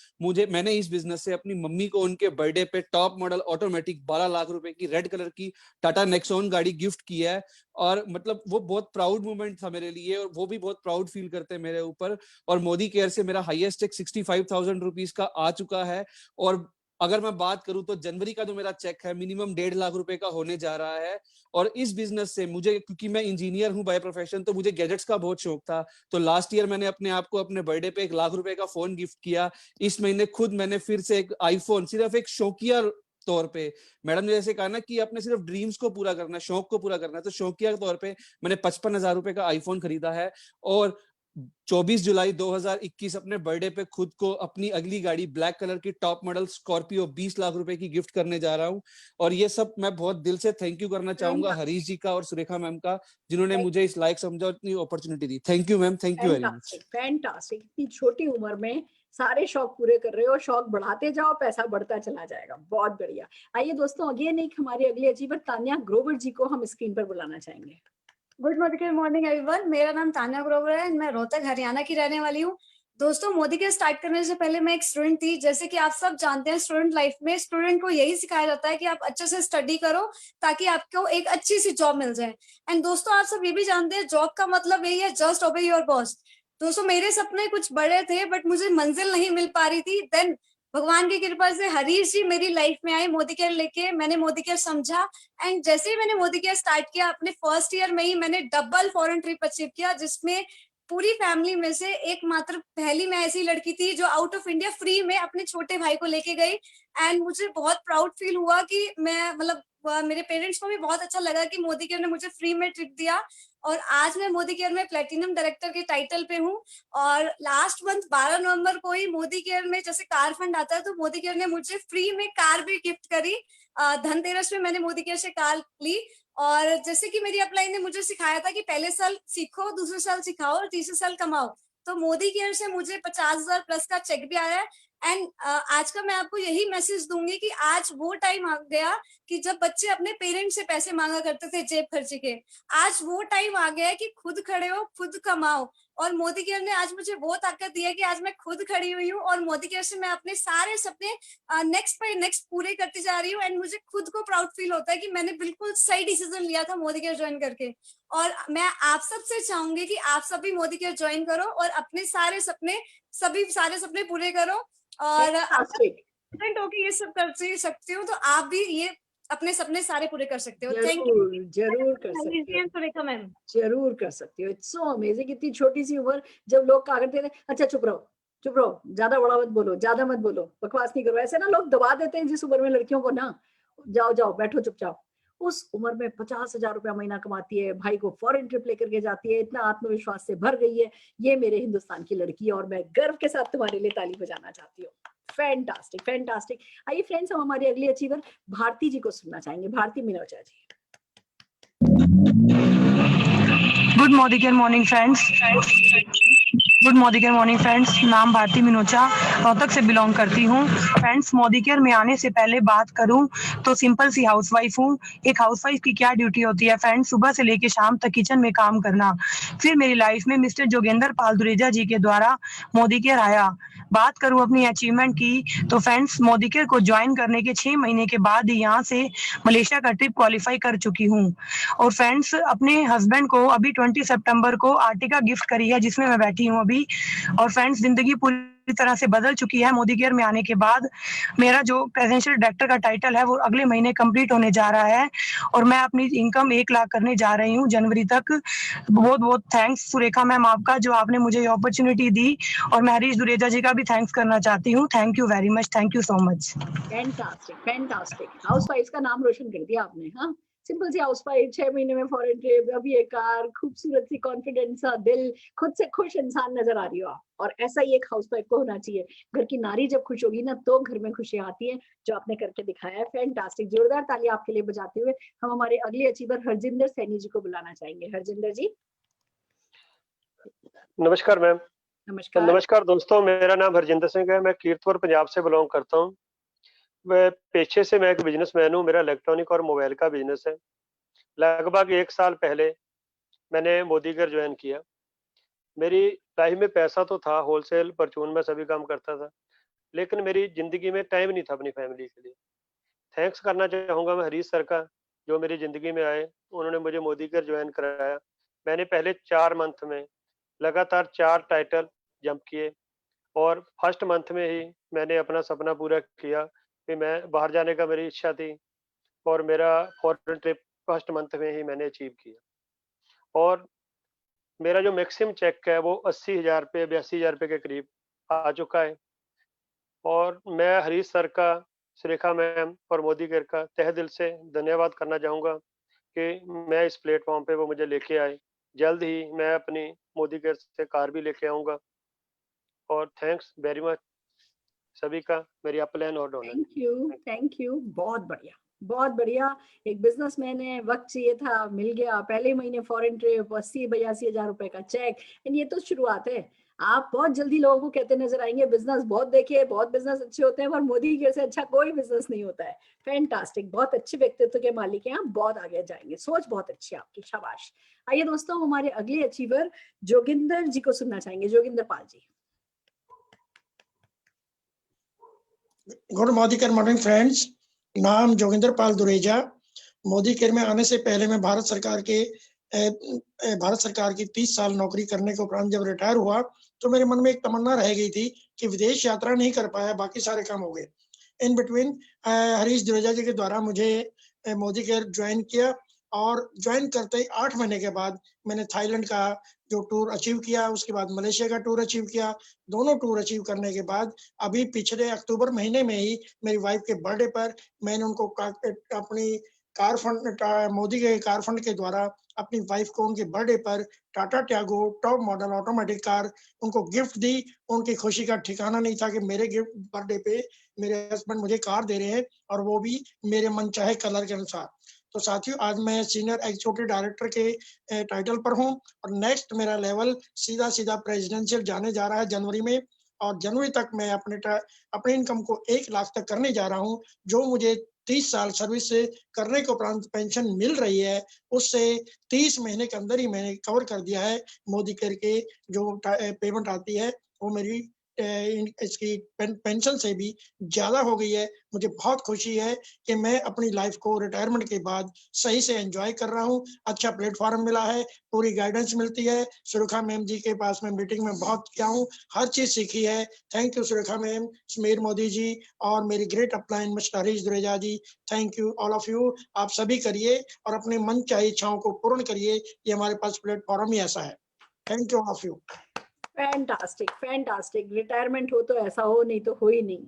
मैंने इस बिजनेस से अपनी मम्मी को उनके बर्थडे पे टॉप मॉडल ऑटोमेटिक 12 लाख रुपए की रेड कलर की टाटा नेक्सॉन गाड़ी गिफ्ट की है। और मतलब वो बहुत प्राउड मोमेंट था मेरे लिए और वो भी बहुत प्राउड फील करते हैं मेरे ऊपर। और मोदी केयर से मेरा हाईएस्ट चेक 65,000 रुपीज का आ चुका है। और अगर मैं बात करूं तो जनवरी का जो मेरा चेक है मिनिमम 1.5 लाख रुपए का होने जा रहा है। और इस बिजनेस से मुझे, क्योंकि मैं इंजीनियर हूं बाय प्रोफेशन, तो मुझे गैजेट्स का बहुत शौक था। तो लास्ट ईयर मैंने अपने आप को अपने बर्थडे पे 1 लाख रुपए का फोन गिफ्ट किया। इस महीने खुद मैंने फिर से एक आईफोन, सिर्फ एक शौकिया तौर पे, मैडम ने जैसे कहा ना कि आपने सिर्फ ड्रीम्स को पूरा करना है, शौक को पूरा करना है, तो शौकिया तौर पे मैंने 55,000 रुपए का आईफोन खरीदा है। और 24 जुलाई 2021 अपने बर्थडे पे खुद को अपनी अगली गाड़ी ब्लैक कलर की टॉप मॉडल स्कॉर्पियो 20 लाख रुपए की गिफ्ट करने जा रहा हूं। और ये सब मैं बहुत दिल से थैंक यू करना चाहूंगा हरीश जी का और सुरेखा मैम का, जिन्होंने मुझे इस लायक समझा और इतनी opportunity the. Thank you ma'am, thank you very much. Fantastic. इतनी छोटी उम्र में सारे शौक पूरे कर रहे हो, शौक बढ़ाते जाओ, पैसा बढ़ता चला जाएगा। बहुत बढ़िया। आइए दोस्तों, अगेन एक हमारे अगले अचीवर तान्या ग्रोवर जी को हम स्क्रीन पर बुलाना चाहेंगे। Good morning everyone. मेरा नाम तान्या ग्रोवर है। मैं रोहतक हरियाणा की रहने वाली हूँ। दोस्तों, मोदी केयर स्टार्ट करने से पहले मैं एक स्टूडेंट थी। जैसे कि आप सब जानते हैं, स्टूडेंट लाइफ में स्टूडेंट को यही सिखाया जाता है कि आप अच्छे से स्टडी करो ताकि आपको एक अच्छी सी जॉब मिल जाए। एंड दोस्तों, आप सब ये भी जानते हैं जॉब का मतलब यही है, जस्ट ओबे योर बॉस। दोस्तों, मेरे सपने कुछ बड़े थे बट मुझे मंजिल नहीं मिल पा रही थी। देन भगवान की कृपा से हरीश जी मेरी लाइफ में आए मोदी केयर लेके। मैंने मोदी केयर समझा एंड जैसे ही मैंने मोदी केयर स्टार्ट किया, अपने फर्स्ट ईयर में ही मैंने डबल फॉरेन ट्रिप अचीव किया, जिसमें पूरी फैमिली में से एकमात्र पहली मैं ऐसी लड़की थी जो आउट ऑफ इंडिया फ्री में अपने छोटे भाई को लेके गई। एंड मुझे बहुत प्राउड फील हुआ कि मैं मतलब मेरे पेरेंट्स को भी बहुत अच्छा लगा कि मोदी केयर ने मुझे फ्री में ट्रिप दिया। और आज मैं मोदी केयर में प्लेटिनम डायरेक्टर के टाइटल पे हूँ। और लास्ट मंथ 12 नवंबर को ही मोदी केयर में जैसे कार फंड आता है, तो मोदी केयर ने मुझे फ्री में कार भी गिफ्ट करी। धनतेरस में मैंने मोदी केयर से कार ली। और जैसे कि मेरी अपलाइन ने मुझे सिखाया था कि पहले साल सीखो, दूसरे साल सिखाओ और तीसरे साल कमाओ, तो मोदी केयर से मुझे 50,000 प्लस का चेक भी आया है। एंड आज का मैं आपको यही मैसेज दूंगी कि आज वो टाइम आ गया कि जब बच्चे अपने पेरेंट्स से पैसे मांगा करते थे जेब खर्चे के, आज वो टाइम आ गया है कि खुद खड़े हो, खुद कमाओ। और मोदी केयर ने आज मुझे वो ताकत दी है कि आज मैं खुद खड़ी हुई हूँ और मोदी केयर से मैं अपने सारे सपने नेक्स्ट बाय नेक्स्ट पूरे करती जा रही हूँ। एंड मुझे खुद को प्राउड फील होता है कि मैंने बिल्कुल सही डिसीजन लिया था मोदी केयर ज्वाइन करके। और मैं आप सबसे चाहूंगी कि आप सभी मोदी केयर ज्वाइन करो और अपने सारे सपने पूरे करो। और स्टूडेंट होके ये सब कर सकती हूँ, तो आप भी ये अपने सपने सारे पूरे कर सकते हो। Thank you. जरूर कर सकते हो, सुरेखा मैम, जरूर कर सकते हो। It's so amazing. इतनी छोटी सी उम्र, जब लोग कहा करते थे अच्छा चुप रहो, ज्यादा बड़ा मत बोलो, ज्यादा मत बोलो, बकवास नहीं करो, ऐसे ना लोग दबा देते हैं जिस उम्र में लड़कियों को ना, जाओ बैठो चुपचाप। उस उम्र में 50,000 रुपया महीना कमाती है, भाई को फॉरेन ट्रिप लेकर के जाती है, इतना आत्मविश्वास से भर गई है। ये मेरे हिंदुस्तान की लड़की है और मैं गर्व के साथ तुम्हारे लिए ताली बजाना चाहती हूँ। Fantastic fantastic. आइए फ्रेंड्स, हम हमारे अगले अचीवर भारती जी को सुनना चाहेंगे। Bharti Minocha ji. Good morning friends. Good Modicare morning friends, नाम भारती मिनोचा, रोहतक से बिलोंग करती हूँ। फ्रेंड्स, मोदी केयर में आने से पहले बात करूँ तो सिंपल सी हाउसवाइफ हूँ। एक हाउसवाइफ की क्या ड्यूटी होती है फ्रेंड्स, सुबह से लेके शाम तक किचन में काम करना। फिर मेरी लाइफ में मिस्टर जोगेंद्र पाल दुरेजा जी के द्वारा मोदी केयर आया। बात करूँ अपनी अचीवमेंट की तो फ्रेंड्स, मोदी केयर को ज्वाइन करने के 6 महीने के बाद ही यहाँ से मलेशिया का ट्रिप क्वालिफाई कर चुकी हूँ। और फ्रेंड्स, अपने हस्बैंड को अभी 20 सितंबर को आर्टिका गिफ्ट करी है, जिसमें मैं बैठी हूँ अभी। और फ्रेंड्स, जिंदगी पूरी तरह से बदल चुकी है मोदी केयर में आने के बाद। मेरा जो प्रेसिडेंशियल डायरेक्टर का टाइटल है वो अगले महीने कंप्लीट होने जा रहा है और मैं अपनी इनकम 1 लाख करने जा रही हूँ जनवरी तक। बहुत बहुत थैंक्स सुरेखा मैम आपका, जो आपने मुझे ये अपॉर्चुनिटी दी। और मैं हरीश दुरेजा जी का भी थैंक्स करना चाहती हूँ। Thank you very much, thank you so much. Fantastic, fantastic. Housewife का नाम रोशन कर दिया आपने। हाँ, सिंपल सी हाउसवाइफ, 6 महीने में फॉरेन ट्रिप, अभी एक कार, खूबसूरत सी, कॉन्फिडेंट सा दिल, खुद से खुश इंसान नजर आ रही हो आप। और ऐसा ही एक हाउसवाइफ को होना चाहिए। घर की नारी जब खुश होगी ना तो घर में खुशियां आती है, जो आपने करके दिखाया है। फैंटास्टिक, जोरदार ताली आपके लिए बजाते हुए हम हमारे अगले अचीवर हरजिंदर सैनी जी को बुलाना चाहेंगे। हरजिंदर जी। नमस्कार मैम। नमस्कार। नमस्कार दोस्तों, मेरा नाम हरजिंदर सिंह है। मैं कीरतपुर पंजाब से बिलोंग करता हूँ। मैं पेशे से मैं एक बिजनेसमैन हूँ। मेरा इलेक्ट्रॉनिक और मोबाइल का बिजनेस है। लगभग 1 साल पहले मैंने मोदी केयर ज्वाइन किया। मेरी लाइफ में पैसा तो था, होलसेल परचून में सभी काम करता था, लेकिन मेरी जिंदगी में टाइम नहीं था अपनी फैमिली के लिए। थैंक्स करना चाहूँगा मैं हरीश सर का, जो मेरी जिंदगी में आए। उन्होंने मुझे मोदी केयर ज्वाइन कराया। मैंने पहले 4 मंथ में लगातार 4 टाइटल जंप किए और फर्स्ट मंथ में ही मैंने अपना सपना पूरा किया कि मैं बाहर जाने का मेरी इच्छा थी और मेरा फॉरेन ट्रिप फर्स्ट मंथ में ही मैंने अचीव किया। और मेरा जो मैक्सिमम चेक है वो 80,000 रुपये 82,000 रुपये के करीब आ चुका है। और मैं हरीश सर का, सुरेखा मैम और मोदी केयर का तहे दिल से धन्यवाद करना चाहूँगा कि मैं इस प्लेटफॉर्म पे वो मुझे लेके आए। जल्द ही मैं अपनी मोदी केयर से कार भी लेके आऊँगा। और थैंक्स वेरी मच सभी का, मेरी अपलाइन और donor. Thank you, thank you. बहुत बढ़िया, बहुत बढ़िया। एक बिजनेसमैन है, वक्त चाहिए था, मिल गया। पहले महीने फॉरेन ट्रिप, 80-82,000 रुपए का चेक। एंड ये तो शुरुआत है। आप बहुत जल्दी लोगों को कहते नजर आएंगे, बिजनेस बहुत देखे, बहुत बिजनेस अच्छे होते हैं, पर मोदी केयर से अच्छा कोई बिजनेस नहीं होता है। फैंटास्टिक, बहुत अच्छे व्यक्तित्व के मालिक हैं आप, बहुत आगे जाएंगे। सोच बहुत अच्छी है आपकी, शाबाश। आइए दोस्तों, हमारे अगले अचीवर जोगिंदर जी को सुनना चाहेंगे। Joginder Pal ji. Good Modicare morning friends, नाम जोगिंदर पाल दुरेजा। मोदी केयर में आने से पहले मैं भारत सरकार की 30 साल नौकरी करने के उपरांत जब रिटायर हुआ तो मेरे मन में एक तमन्ना रह गई थी कि विदेश यात्रा नहीं कर पाया, बाकी सारे काम हो गए। इन बिटवीन हरीश दुरेजा जी के द्वारा मुझे मोदी केयर ज्वाइन किया और ज्वाइन करते ही 8 महीने के बाद मैंने थाईलैंड का जो टूर अचीव किया, उसके बाद मलेशिया का टूर अचीव किया। दोनों टूर अचीव करने के बाद अभी पिछले अक्टूबर महीने में ही मेरी वाइफ के बर्थडे पर मैंने उनको अपनी कार फंड, मोदी के कार फंड के द्वारा अपनी वाइफ को उनके बर्थडे पर Tata Tiago top model automatic car उनको गिफ्ट दी। उनकी खुशी का ठिकाना नहीं था कि मेरे गिफ्ट बर्थडे पे मेरे हस्बैंड मुझे कार दे रहे हैं, और वो भी मेरे मनचाहे कलर के अनुसार। तो साथियों, आज मैं सीनियर एग्जीक्यूटिव डायरेक्टर के टाइटल पर हूं और नेक्स्ट मेरा लेवल सीधा प्रेसिडेंशियल जाने जा रहा है जनवरी में। और जनवरी तक मैं अपने इनकम को 1 लाख तक करने जा रहा हूं, जो मुझे 30 साल सर्विस से करने के उपरांत पेंशन मिल रही है, उससे 30 महीने के अंदर ही मैंने कवर कर दिया है। मोदी केयर के जो पेमेंट आती है वो मेरी इसकी पेंशन से भी ज्यादा हो गई है। मुझे बहुत खुशी है कि मैं अपनी लाइफ को रिटायरमेंट के बाद सही से एंजॉय कर रहा हूँ। अच्छा प्लेटफॉर्म मिला है, पूरी गाइडेंस मिलती है। सुरेखा मैम जी के पास मैं मीटिंग में बहुत किया हूँ, हर चीज सीखी है। Thank you Surekha ma'am, Sameer Modi ji और मेरी great upline mister Harish Dureja ji. Thank you all of you. आप सभी करिए और अपने मन चाही इच्छाओं को पूर्ण करिए, ये हमारे पास प्लेटफॉर्म ही ऐसा है। Thank you all of you. Fantastic, fantastic. Retirement हो तो ऐसा हो, नहीं तो हो ही नहीं।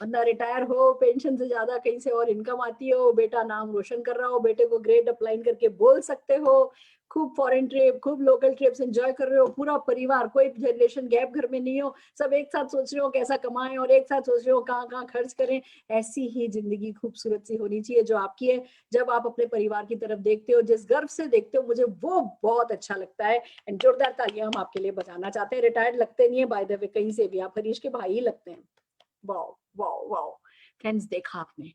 बंदा रिटायर हो, पेंशन से ज्यादा कहीं से और इनकम आती हो, बेटा नाम रोशन कर रहा हो, बेटे को ग्रेड अपलाइन करके बोल सकते हो, खूब फॉरेन ट्रिप, खूब लोकल ट्रिप्स एंजॉय कर रहे हो, पूरा परिवार, कोई जनरेशन गैप घर में नहीं हो, सब एक साथ सोच रहे हो कैसा कमाएं और एक साथ सोच रहे हो कहाँ कहाँ खर्च करें। ऐसी ही जिंदगी खूबसूरत सी होनी चाहिए जो आपकी है। जब आप अपने परिवार की तरफ देखते हो, जिस गर्व से देखते हो, मुझे वो बहुत अच्छा लगता है। एंड जोरदार तालियां हम आपके लिए बजाना चाहते हैं। रिटायर्ड लगते नहीं है बाय द वे कहीं से भी, आप हरीश के भाई ही लगते हैं। वाओ वाओ वाओ फ्रेंड्स, देखा आपने,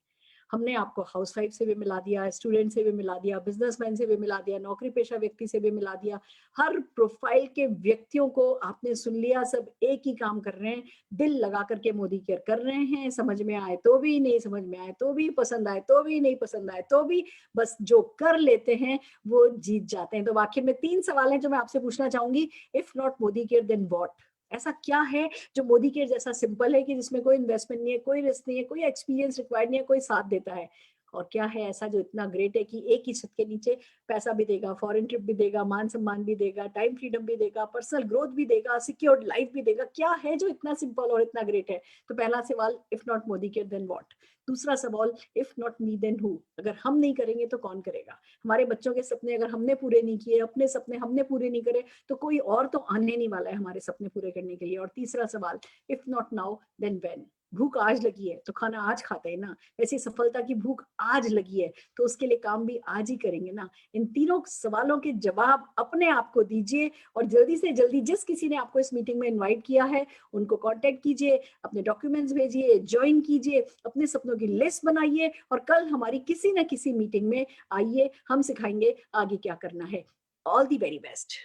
हमने आपको हाउसवाइफ से भी मिला दिया, स्टूडेंट से भी मिला दिया, बिजनेसमैन से भी मिला दिया, नौकरी पेशा व्यक्ति से भी मिला दिया। हर प्रोफाइल के व्यक्तियों को आपने सुन लिया। सब एक ही काम कर रहे हैं, दिल लगा करके मोदी केयर कर रहे हैं। समझ में आए तो भी, नहीं समझ में आए तो भी, पसंद आए तो भी, नहीं पसंद आए तो भी, बस जो कर लेते हैं वो जीत जाते हैं। तो आखिर में 3 सवाल हैं जो मैं आपसे पूछना चाहूंगी। If not Modicare then what? ऐसा क्या है जो मोदी केयर जैसा सिंपल है कि जिसमें कोई इन्वेस्टमेंट नहीं है, कोई रिस्क नहीं है, कोई एक्सपीरियंस रिक्वायर्ड नहीं है, कोई साथ देता है? और क्या है ऐसा जो इतना ग्रेट है कि एक ही छत के नीचे पैसा भी देगा, फॉरेन ट्रिप भी देगा, मान सम्मान भी देगा, टाइम फ्रीडम भी देगा, पर्सनल ग्रोथ भी देगा, सिक्योर्ड लाइफ भी देगा? क्या है जो इतना सिंपल और इतना ग्रेट है? तो पहला सवाल, if not Modicare then what. दूसरा सवाल, if not me then who? अगर हम नहीं करेंगे तो कौन करेगा? हमारे बच्चों के सपने अगर हमने पूरे नहीं किए, अपने सपने हमने पूरे नहीं करे, तो कोई और तो आने नहीं वाला है हमारे सपने पूरे करने के लिए। और तीसरा सवाल, if not now then when? भूख आज लगी है तो खाना आज खाते हैं ना, ऐसी सफलता की भूख आज लगी है तो उसके लिए काम भी आज ही करेंगे ना। इन तीनों सवालों के जवाब अपने आप को दीजिए और जल्दी से जल्दी जिस किसी ने आपको इस मीटिंग में इनवाइट किया है उनको कांटेक्ट कीजिए, अपने डॉक्यूमेंट्स भेजिए, ज्वाइन कीजिए, अपने सपनों की लिस्ट बनाइए और कल हमारी किसी न किसी मीटिंग में आइए, हम सिखाएंगे आगे क्या करना है। All the very best.